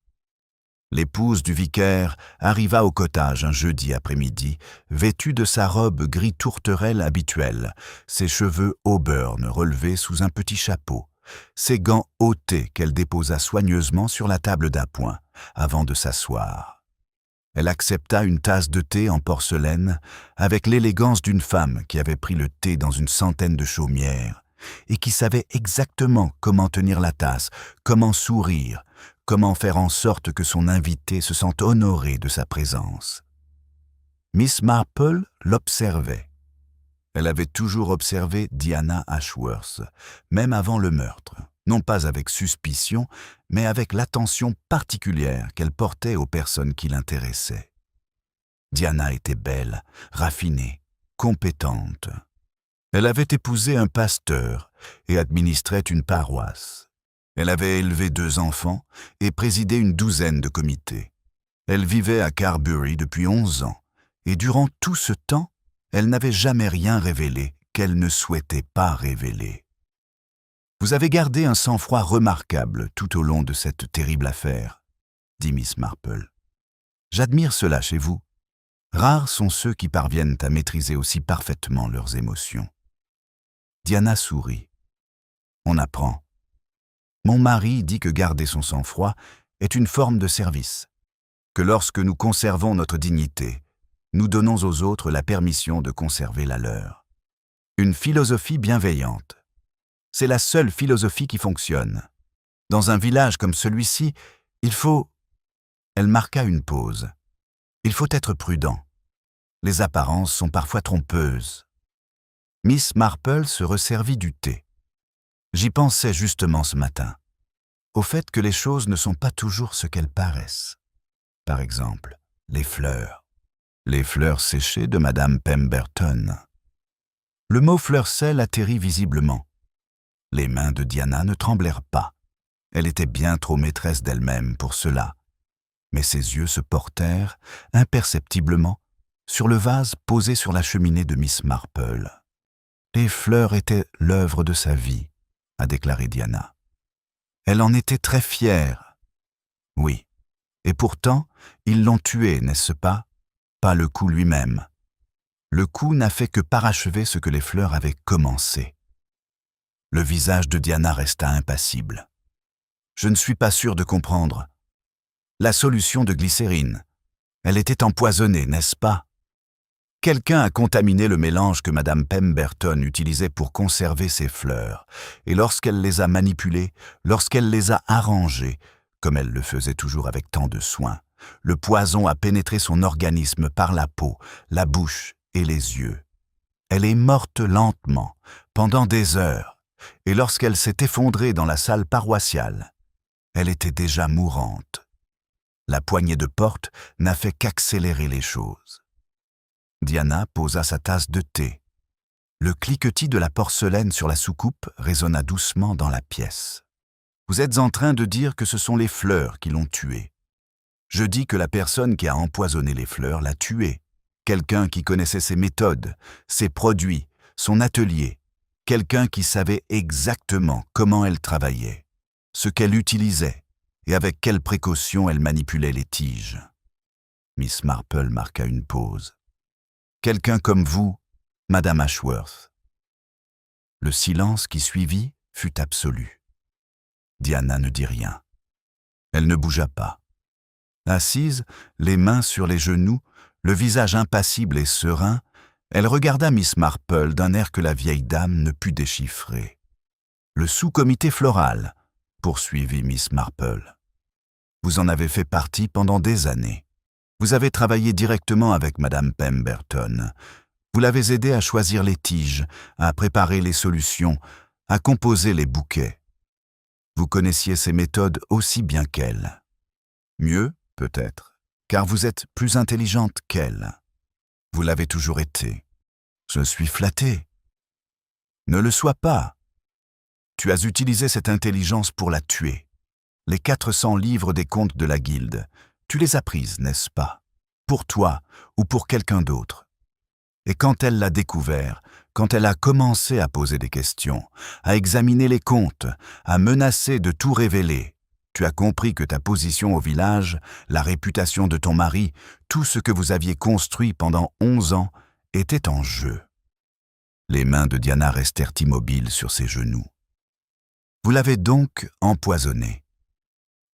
L'épouse du vicaire arriva au cottage un jeudi après-midi, vêtue de sa robe gris tourterelle habituelle, ses cheveux auburn relevés sous un petit chapeau, ses gants ôtés qu'elle déposa soigneusement sur la table d'appoint, avant de s'asseoir. Elle accepta une tasse de thé en porcelaine, avec l'élégance d'une femme qui avait pris le thé dans une centaine de chaumières, et qui savait exactement comment tenir la tasse, comment sourire, comment faire en sorte que son invité se sente honoré de sa présence. Miss Marple l'observait. Elle avait toujours observé Diana Ashworth, même avant le meurtre, non pas avec suspicion, mais avec l'attention particulière qu'elle portait aux personnes qui l'intéressaient. Diana était belle, raffinée, compétente. Elle avait épousé un pasteur et administrait une paroisse. Elle avait élevé 2 enfants et présidé une douzaine de comités. Elle vivait à Carbury depuis 11 ans, et durant tout ce temps, elle n'avait jamais rien révélé qu'elle ne souhaitait pas révéler. Vous avez gardé un sang-froid remarquable tout au long de cette terrible affaire, dit Miss Marple. J'admire cela chez vous. Rares sont ceux qui parviennent à maîtriser aussi parfaitement leurs émotions. Diana sourit. On apprend. Mon mari dit que garder son sang-froid est une forme de service, que lorsque nous conservons notre dignité, nous donnons aux autres la permission de conserver la leur. Une philosophie bienveillante. C'est la seule philosophie qui fonctionne. Dans un village comme celui-ci, il faut... Elle marqua une pause. Il faut être prudent. Les apparences sont parfois trompeuses. Miss Marple se resservit du thé. J'y pensais justement ce matin, au fait que les choses ne sont pas toujours ce qu'elles paraissent. Par exemple, les fleurs séchées de Madame Pemberton. Le mot fleur-sel atterrit visiblement. Les mains de Diana ne tremblèrent pas. Elle était bien trop maîtresse d'elle-même pour cela. Mais ses yeux se portèrent, imperceptiblement, sur le vase posé sur la cheminée de Miss Marple. Les fleurs étaient l'œuvre de sa vie, a déclaré Diana. Elle en était très fière. Oui, et pourtant, ils l'ont tué, n'est-ce pas? Pas le coup lui-même. Le coup n'a fait que parachever ce que les fleurs avaient commencé. Le visage de Diana resta impassible. Je ne suis pas sûr de comprendre. La solution de glycérine. Elle était empoisonnée, n'est-ce pas? Quelqu'un a contaminé le mélange que Madame Pemberton utilisait pour conserver ses fleurs, et lorsqu'elle les a manipulées, lorsqu'elle les a arrangées, comme elle le faisait toujours avec tant de soin, le poison a pénétré son organisme par la peau, la bouche et les yeux. Elle est morte lentement, pendant des heures, et lorsqu'elle s'est effondrée dans la salle paroissiale, elle était déjà mourante. La poignée de porte n'a fait qu'accélérer les choses. Diana posa sa tasse de thé. Le cliquetis de la porcelaine sur la soucoupe résonna doucement dans la pièce. Vous êtes en train de dire que ce sont les fleurs qui l'ont tué. Je dis que la personne qui a empoisonné les fleurs l'a tué. Quelqu'un qui connaissait ses méthodes, ses produits, son atelier. Quelqu'un qui savait exactement comment elle travaillait, ce qu'elle utilisait et avec quelle précaution elle manipulait les tiges. Miss Marple marqua une pause. Quelqu'un comme vous, Madame Ashworth. Le silence qui suivit fut absolu. Diana ne dit rien. Elle ne bougea pas. Assise, les mains sur les genoux, le visage impassible et serein, elle regarda Miss Marple d'un air que la vieille dame ne put déchiffrer. Le sous-comité floral, poursuivit Miss Marple. Vous en avez fait partie pendant des années. Vous avez travaillé directement avec Madame Pemberton. Vous l'avez aidée à choisir les tiges, à préparer les solutions, à composer les bouquets. Vous connaissiez ses méthodes aussi bien qu'elle. Mieux, peut-être, car vous êtes plus intelligente qu'elle. Vous l'avez toujours été. Je suis flatté. Ne le sois pas. Tu as utilisé cette intelligence pour la tuer. Les 400 livres des comptes de la Guilde, tu les as prises, n'est-ce pas? Pour toi ou pour quelqu'un d'autre. Et quand elle l'a découvert, quand elle a commencé à poser des questions, à examiner les comptes, à menacer de tout révéler, tu as compris que ta position au village, la réputation de ton mari, tout ce que vous aviez construit pendant 11 ans, était en jeu. Les mains de Diana restèrent immobiles sur ses genoux. Vous l'avez donc empoisonné.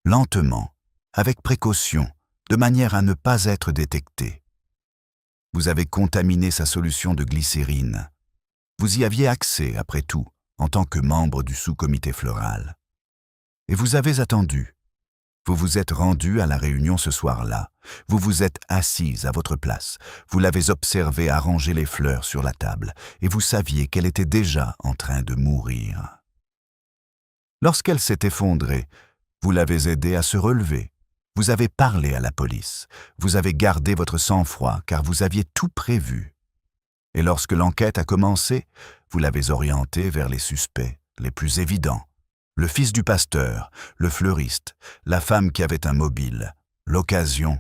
Lentement, avec précaution, de manière à ne pas être détecté. Vous avez contaminé sa solution de glycérine. Vous y aviez accès, après tout, en tant que membre du sous-comité floral. Et vous avez attendu. Vous vous êtes rendu à la réunion ce soir-là. Vous vous êtes assise à votre place. Vous l'avez observée arranger les fleurs sur la table, et vous saviez qu'elle était déjà en train de mourir. Lorsqu'elle s'est effondrée, vous l'avez aidée à se relever. Vous avez parlé à la police. Vous avez gardé votre sang-froid car vous aviez tout prévu. Et lorsque l'enquête a commencé, vous l'avez orientée vers les suspects, les plus évidents. Le fils du pasteur, le fleuriste, la femme qui avait un mobile, l'occasion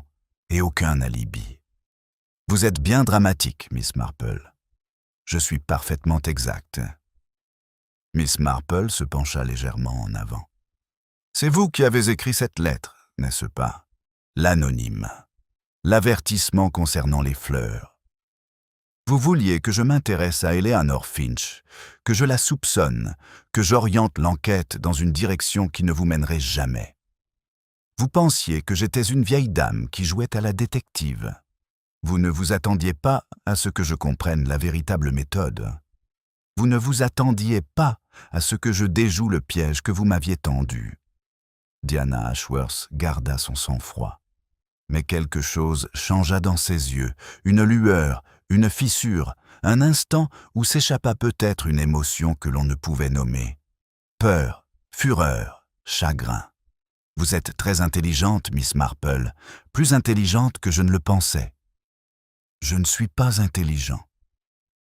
et aucun alibi. Vous êtes bien dramatique, Miss Marple. Je suis parfaitement exact. Miss Marple se pencha légèrement en avant. C'est vous qui avez écrit cette lettre, n'est-ce pas? L'anonyme. L'avertissement concernant les fleurs. Vous vouliez que je m'intéresse à Eleanor Finch, que je la soupçonne, que j'oriente l'enquête dans une direction qui ne vous mènerait jamais. Vous pensiez que j'étais une vieille dame qui jouait à la détective. Vous ne vous attendiez pas à ce que je comprenne la véritable méthode. Vous ne vous attendiez pas à ce que je déjoue le piège que vous m'aviez tendu. Diana Ashworth garda son sang-froid. Mais quelque chose changea dans ses yeux, une lueur, une fissure, un instant où s'échappa peut-être une émotion que l'on ne pouvait nommer. Peur, fureur, chagrin. Vous êtes très intelligente, Miss Marple, plus intelligente que je ne le pensais. Je ne suis pas intelligent.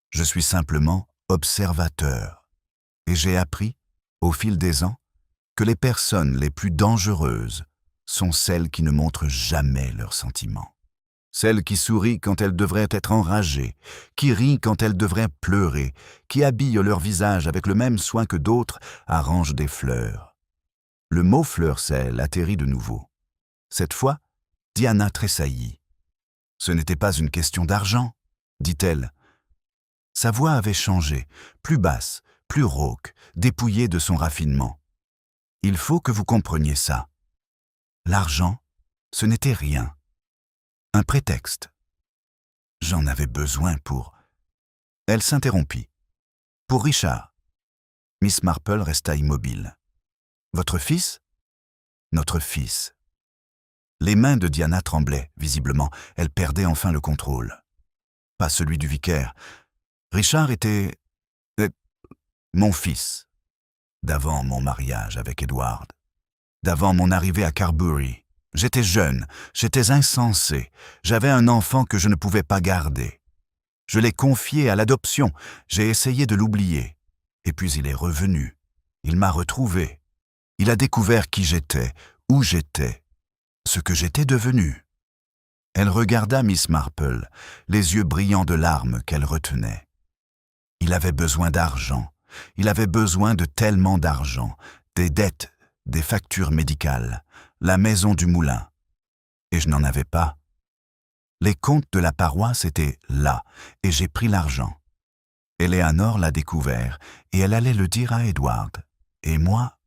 Je suis simplement observateur. Et j'ai appris, au fil des ans, que les personnes les plus dangereuses sont celles qui ne montrent jamais leurs sentiments. Celles qui sourient quand elles devraient être enragées, qui rient quand elles devraient pleurer, qui habillent leur visage avec le même soin que d'autres arrangent des fleurs. Le mot fleur-sel atterrit de nouveau. Cette fois, Diana tressaillit. « Ce n'était pas une question d'argent, » dit-elle. Sa voix avait changé, plus basse, plus rauque, dépouillée de son raffinement. Il faut que vous compreniez ça. L'argent, ce n'était rien. Un prétexte. J'en avais besoin pour... Elle s'interrompit. Pour Richard. Miss Marple resta immobile. Votre fils? Notre fils. Les mains de Diana tremblaient, visiblement. Elle perdait enfin le contrôle. Pas celui du vicaire. Richard était... mon fils. D'avant mon mariage avec Edward. D'avant mon arrivée à Carbury. J'étais jeune, j'étais insensé, j'avais un enfant que je ne pouvais pas garder. Je l'ai confié à l'adoption, j'ai essayé de l'oublier. Et puis il est revenu. Il m'a retrouvé. Il a découvert qui j'étais, où j'étais, ce que j'étais devenu. Elle regarda Miss Marple, les yeux brillants de larmes qu'elle retenait. Il avait besoin d'argent. Il avait besoin de tellement d'argent, des dettes, des factures médicales, la maison du moulin. Et je n'en avais pas. Les comptes de la paroisse étaient là, et j'ai pris l'argent. Eleanor l'a découvert, et elle allait le dire à Edward. Et moi?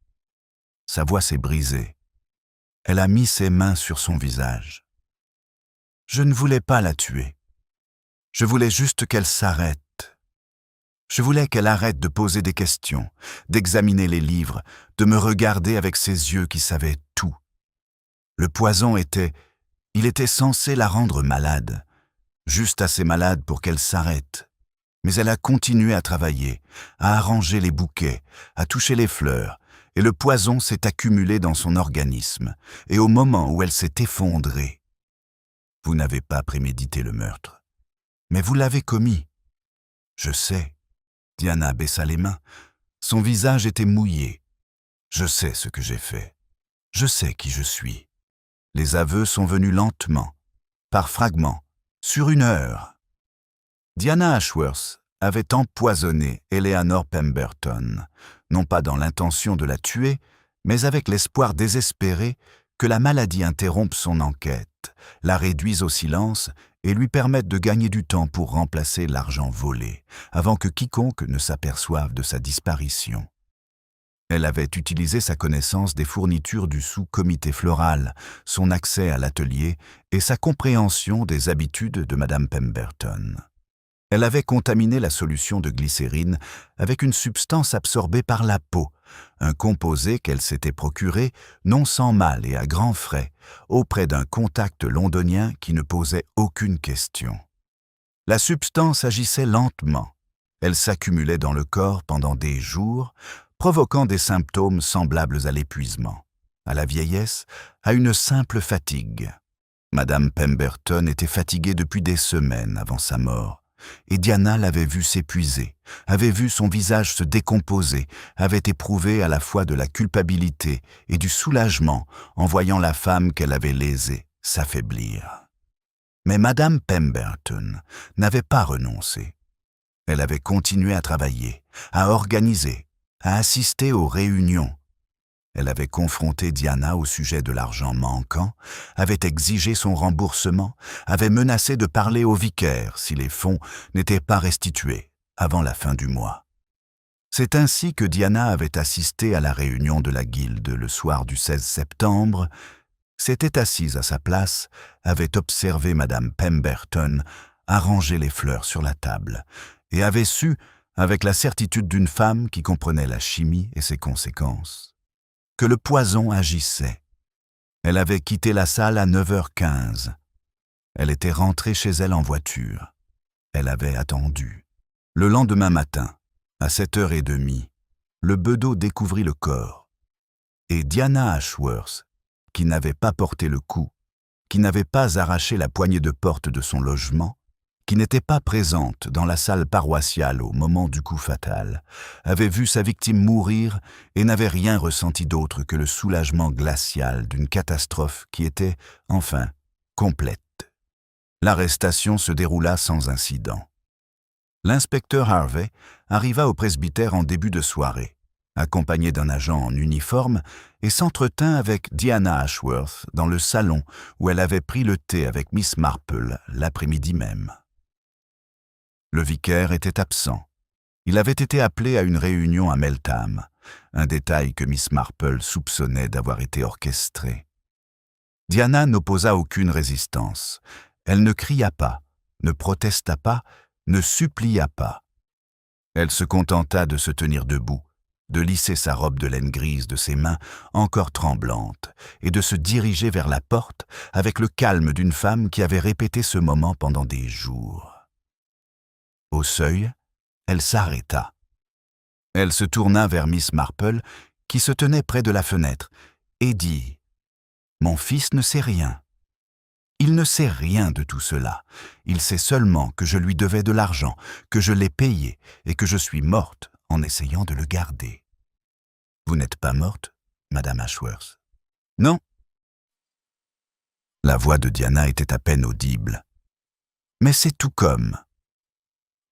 Sa voix s'est brisée. Elle a mis ses mains sur son visage. Je ne voulais pas la tuer. Je voulais juste qu'elle s'arrête. Je voulais qu'elle arrête de poser des questions, d'examiner les livres, de me regarder avec ses yeux qui savaient tout. Le poison il était censé la rendre malade, juste assez malade pour qu'elle s'arrête. Mais elle a continué à travailler, à arranger les bouquets, à toucher les fleurs, et le poison s'est accumulé dans son organisme, et au moment où elle s'est effondrée. Vous n'avez pas prémédité le meurtre, mais vous l'avez commis. Je sais. Diana baissa les mains. Son visage était mouillé. « Je sais ce que j'ai fait. Je sais qui je suis. » Les aveux sont venus lentement, par fragments, sur 1 heure. Diana Ashworth avait empoisonné Eleanor Pemberton, non pas dans l'intention de la tuer, mais avec l'espoir désespéré que la maladie interrompe son enquête, la réduise au silence et lui permette de gagner du temps pour remplacer l'argent volé, avant que quiconque ne s'aperçoive de sa disparition. Elle avait utilisé sa connaissance des fournitures du sous-comité floral, son accès à l'atelier et sa compréhension des habitudes de Madame Pemberton. Elle avait contaminé la solution de glycérine avec une substance absorbée par la peau, un composé qu'elle s'était procuré non sans mal et à grands frais, auprès d'un contact londonien qui ne posait aucune question. La substance agissait lentement. Elle s'accumulait dans le corps pendant des jours, provoquant des symptômes semblables à l'épuisement, à la vieillesse, à une simple fatigue. Madame Pemberton était fatiguée depuis des semaines avant sa mort, et Diana l'avait vue s'épuiser, avait vu son visage se décomposer, avait éprouvé à la fois de la culpabilité et du soulagement en voyant la femme qu'elle avait lésée s'affaiblir. Mais Madame Pemberton n'avait pas renoncé. Elle avait continué à travailler, à organiser, à assister aux réunions. Elle avait confronté Diana au sujet de l'argent manquant, avait exigé son remboursement, avait menacé de parler au vicaire si les fonds n'étaient pas restitués avant la fin du mois. C'est ainsi que Diana avait assisté à la réunion de la Guilde le soir du 16 septembre, s'était assise à sa place, avait observé Madame Pemberton arranger les fleurs sur la table et avait su, avec la certitude d'une femme qui comprenait la chimie et ses conséquences, que le poison agissait. Elle avait quitté la salle à 9h15. Elle était rentrée chez elle en voiture. Elle avait attendu. Le lendemain matin, à 7h30, le bedeau découvrit le corps. Et Diana Ashworth, qui n'avait pas porté le coup, qui n'avait pas arraché la poignée de porte de son logement, qui n'était pas présente dans la salle paroissiale au moment du coup fatal, avait vu sa victime mourir et n'avait rien ressenti d'autre que le soulagement glacial d'une catastrophe qui était, enfin, complète. L'arrestation se déroula sans incident. L'inspecteur Harvey arriva au presbytère en début de soirée, accompagné d'un agent en uniforme, et s'entretint avec Diana Ashworth dans le salon où elle avait pris le thé avec Miss Marple l'après-midi même. Le vicaire était absent. Il avait été appelé à une réunion à Meltham, un détail que Miss Marple soupçonnait d'avoir été orchestré. Diana n'opposa aucune résistance. Elle ne cria pas, ne protesta pas, ne supplia pas. Elle se contenta de se tenir debout, de lisser sa robe de laine grise de ses mains encore tremblantes et de se diriger vers la porte avec le calme d'une femme qui avait répété ce moment pendant des jours. Au seuil, elle s'arrêta. Elle se tourna vers Miss Marple, qui se tenait près de la fenêtre, et dit « Mon fils ne sait rien. Il ne sait rien de tout cela. Il sait seulement que je lui devais de l'argent, que je l'ai payé et que je suis morte en essayant de le garder. » « Vous n'êtes pas morte, Madame Ashworth ? » ?»« Non. » La voix de Diana était à peine audible. « Mais c'est tout comme. »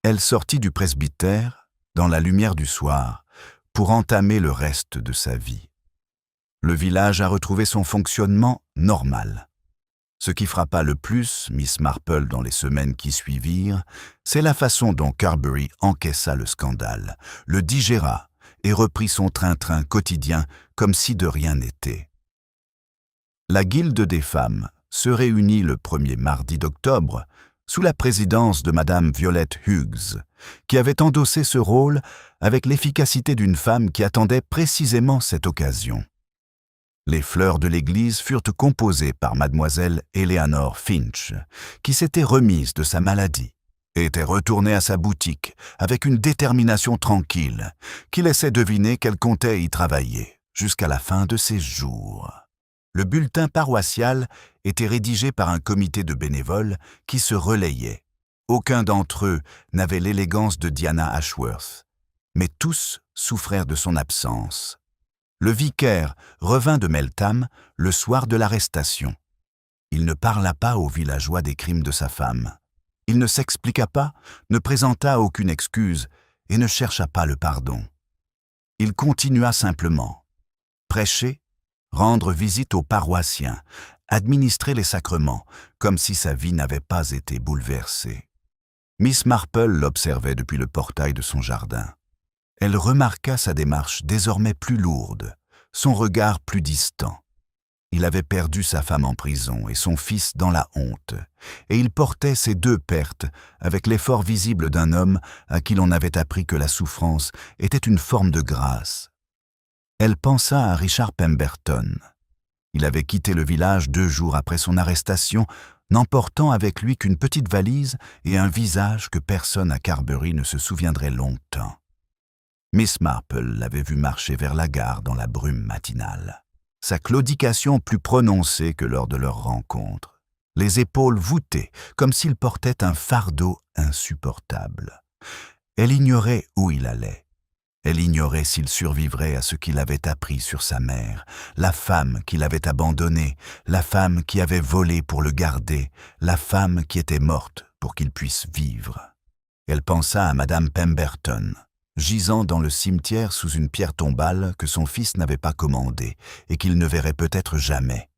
Elle sortit du presbytère, dans la lumière du soir, pour entamer le reste de sa vie. Le village a retrouvé son fonctionnement normal. Ce qui frappa le plus Miss Marple dans les semaines qui suivirent, c'est la façon dont Carbery encaissa le scandale, le digéra et reprit son train-train quotidien comme si de rien n'était. La Guilde des femmes se réunit le premier mardi d'octobre sous la présidence de Madame Violette Hughes, qui avait endossé ce rôle avec l'efficacité d'une femme qui attendait précisément cette occasion. Les fleurs de l'église furent composées par Mademoiselle Eleanor Finch, qui s'était remise de sa maladie et était retournée à sa boutique avec une détermination tranquille qui laissait deviner qu'elle comptait y travailler jusqu'à la fin de ses jours. Le bulletin paroissial était rédigé par un comité de bénévoles qui se relayaient. Aucun d'entre eux n'avait l'élégance de Diana Ashworth. mais tous souffrirent de son absence. Le vicaire revint de Meltham le soir de l'arrestation. Il ne parla pas aux villageois des crimes de sa femme. Il ne s'expliqua pas, ne présenta aucune excuse et ne chercha pas le pardon. Il continua simplement. Prêcher, rendre visite aux paroissiens, administrer les sacrements, comme si sa vie n'avait pas été bouleversée. Miss Marple l'observait depuis le portail de son jardin. Elle remarqua sa démarche désormais plus lourde, son regard plus distant. Il avait perdu sa femme en prison et son fils dans la honte, et il portait ces deux pertes avec l'effort visible d'un homme à qui l'on avait appris que la souffrance était une forme de grâce. Elle pensa à Richard Pemberton. Il avait quitté le village 2 jours après son arrestation, n'emportant avec lui qu'une petite valise et un visage que personne à Carbery ne se souviendrait longtemps. Miss Marple l'avait vu marcher vers la gare dans la brume matinale. Sa claudication plus prononcée que lors de leur rencontre. Les épaules voûtées, comme s'il portait un fardeau insupportable. Elle ignorait où il allait. Elle ignorait s'il survivrait à ce qu'il avait appris sur sa mère, la femme qu'il avait abandonnée, la femme qui avait volé pour le garder, la femme qui était morte pour qu'il puisse vivre. Elle pensa à Madame Pemberton, gisant dans le cimetière sous une pierre tombale que son fils n'avait pas commandée et qu'il ne verrait peut-être jamais.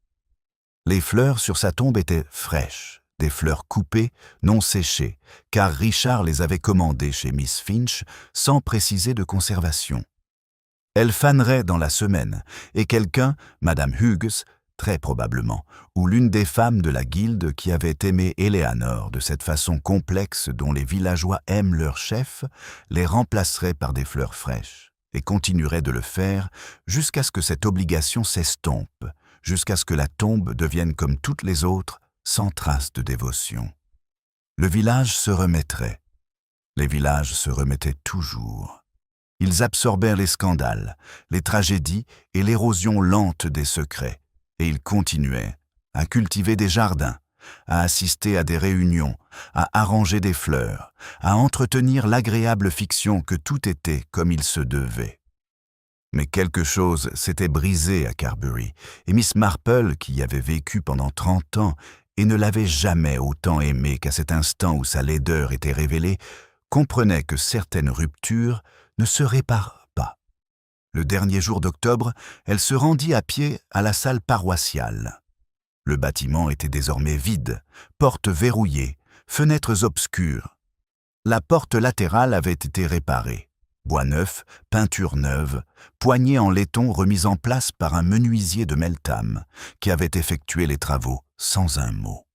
Les fleurs sur sa tombe étaient fraîches, des fleurs coupées, non séchées, car Richard les avait commandées chez Miss Finch sans préciser de conservation. Elle fanerait dans la semaine, et quelqu'un, Madame Hughes, très probablement, ou l'une des femmes de la guilde qui avait aimé Éléanore de cette façon complexe dont les villageois aiment leur chef, les remplacerait par des fleurs fraîches, et continuerait de le faire jusqu'à ce que cette obligation s'estompe, jusqu'à ce que la tombe devienne comme toutes les autres, sans trace de dévotion. Le village se remettrait. Les villages se remettaient toujours. Ils absorbèrent les scandales, les tragédies et l'érosion lente des secrets, et ils continuaient à cultiver des jardins, à assister à des réunions, à arranger des fleurs, à entretenir l'agréable fiction que tout était comme il se devait. Mais quelque chose s'était brisé à Carbery, et Miss Marple, qui y avait vécu pendant 30 ans et ne l'avait jamais autant aimé qu'à cet instant où sa laideur était révélée, comprenait que certaines ruptures ne se réparent pas. Le dernier jour d'octobre, elle se rendit à pied à la salle paroissiale. Le bâtiment était désormais vide, portes verrouillées, fenêtres obscures. La porte latérale avait été réparée. Bois neuf, peinture neuve, poignée en laiton remise en place par un menuisier de Meltham, qui avait effectué les travaux sans un mot.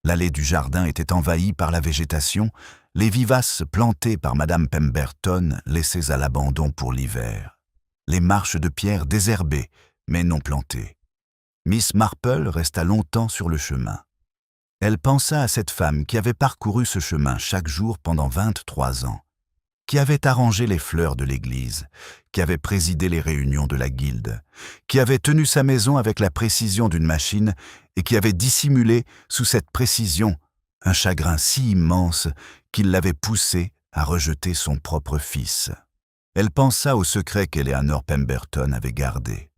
L'allée du jardin était envahie par la végétation, les vivaces plantées par Madame Pemberton laissées à l'abandon pour l'hiver, les marches de pierre désherbées, mais non plantées. Miss Marple resta longtemps sur le chemin. Elle pensa à cette femme qui avait parcouru ce chemin chaque jour pendant 23 ans, qui avait arrangé les fleurs de l'église, qui avait présidé les réunions de la guilde, qui avait tenu sa maison avec la précision d'une machine et qui avait dissimulé sous cette précision un chagrin si immense qu'il l'avait poussé à rejeter son propre fils. Elle pensa au secret qu'Éléanore Pemberton avait gardé.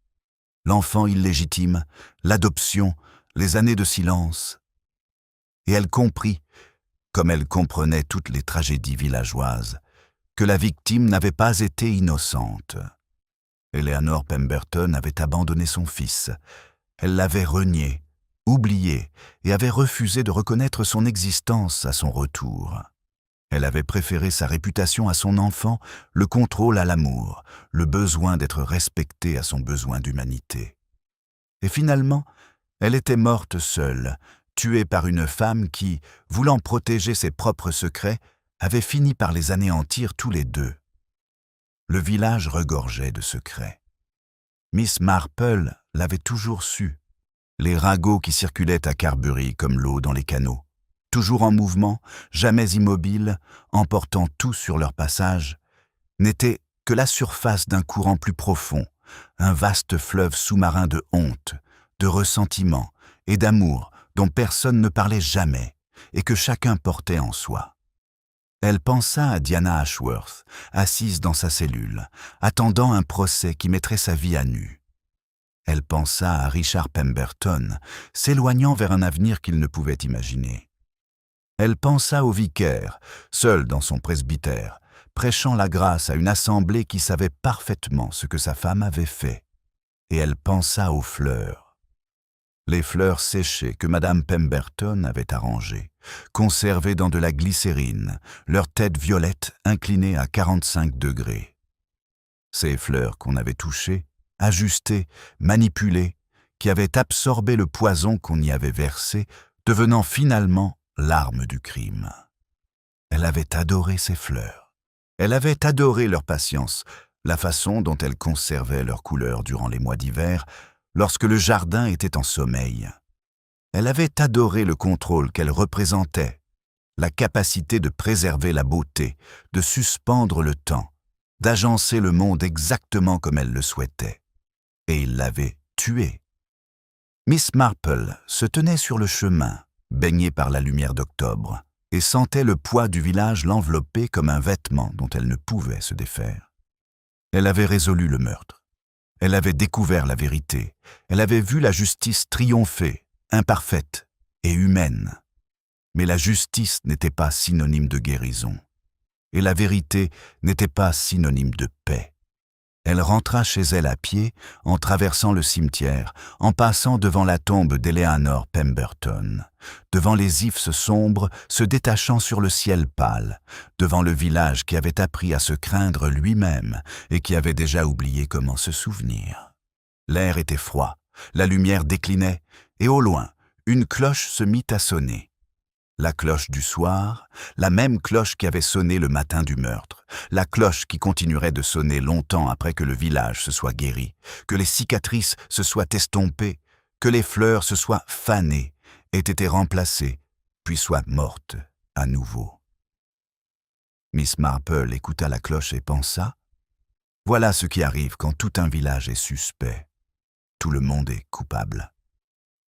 L'enfant illégitime, l'adoption, les années de silence. Et elle comprit, comme elle comprenait toutes les tragédies villageoises, que la victime n'avait pas été innocente. Éléanore Pemberton avait abandonné son fils. Elle l'avait renié, oublié, et avait refusé de reconnaître son existence à son retour. Elle avait préféré sa réputation à son enfant, le contrôle à l'amour, le besoin d'être respectée à son besoin d'humanité. Et finalement, elle était morte seule, tuée par une femme qui, voulant protéger ses propres secrets, avait fini par les anéantir tous les deux. Le village regorgeait de secrets. Miss Marple l'avait toujours su. Les ragots qui circulaient à Carbery comme l'eau dans les canaux, toujours en mouvement, jamais immobiles, emportant tout sur leur passage, n'étaient que la surface d'un courant plus profond, un vaste fleuve sous-marin de honte, de ressentiment et d'amour dont personne ne parlait jamais et que chacun portait en soi. Elle pensa à Diana Ashworth, assise dans sa cellule, attendant un procès qui mettrait sa vie à nu. Elle pensa à Richard Pemberton, s'éloignant vers un avenir qu'il ne pouvait imaginer. Elle pensa au vicaire, seul dans son presbytère, prêchant la grâce à une assemblée qui savait parfaitement ce que sa femme avait fait. Et elle pensa aux fleurs. Les fleurs séchées que Madame Pemberton avait arrangées, conservées dans de la glycérine, leur tête violette inclinée à 45 degrés. Ces fleurs qu'on avait touchées, ajustées, manipulées, qui avaient absorbé le poison qu'on y avait versé, devenant finalement l'arme du crime. Elle avait adoré ces fleurs. Elle avait adoré leur patience, la façon dont elles conservaient leur couleur durant les mois d'hiver, lorsque le jardin était en sommeil. Elle avait adoré le contrôle qu'elles représentaient, la capacité de préserver la beauté, de suspendre le temps, d'agencer le monde exactement comme elle le souhaitait. Et il l'avait tuée. Miss Marple se tenait sur le chemin, baignée par la lumière d'octobre, et sentait le poids du village l'envelopper comme un vêtement dont elle ne pouvait se défaire. Elle avait résolu le meurtre. Elle avait découvert la vérité. Elle avait vu la justice triompher, imparfaite et humaine. Mais la justice n'était pas synonyme de guérison. Et la vérité n'était pas synonyme de paix. Elle rentra chez elle à pied, en traversant le cimetière, en passant devant la tombe d'Eleanor Pemberton, devant les ifs sombres se détachant sur le ciel pâle, devant le village qui avait appris à se craindre lui-même et qui avait déjà oublié comment se souvenir. L'air était froid, la lumière déclinait, et au loin, une cloche se mit à sonner. La cloche du soir, la même cloche qui avait sonné le matin du meurtre, la cloche qui continuerait de sonner longtemps après que le village se soit guéri, que les cicatrices se soient estompées, que les fleurs se soient fanées, aient été remplacées, puis soient mortes à nouveau. Miss Marple écouta la cloche et pensa « Voilà ce qui arrive quand tout un village est suspect. Tout le monde est coupable.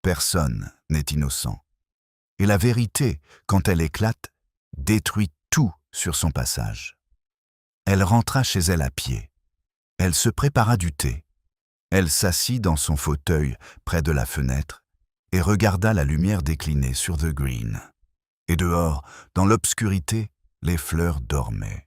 Personne n'est innocent. Et la vérité, quand elle éclate, détruit tout sur son passage. » Elle rentra chez elle à pied. Elle se prépara du thé. Elle s'assit dans son fauteuil près de la fenêtre et regarda la lumière décliner sur The Green. Et dehors, dans l'obscurité, les fleurs dormaient.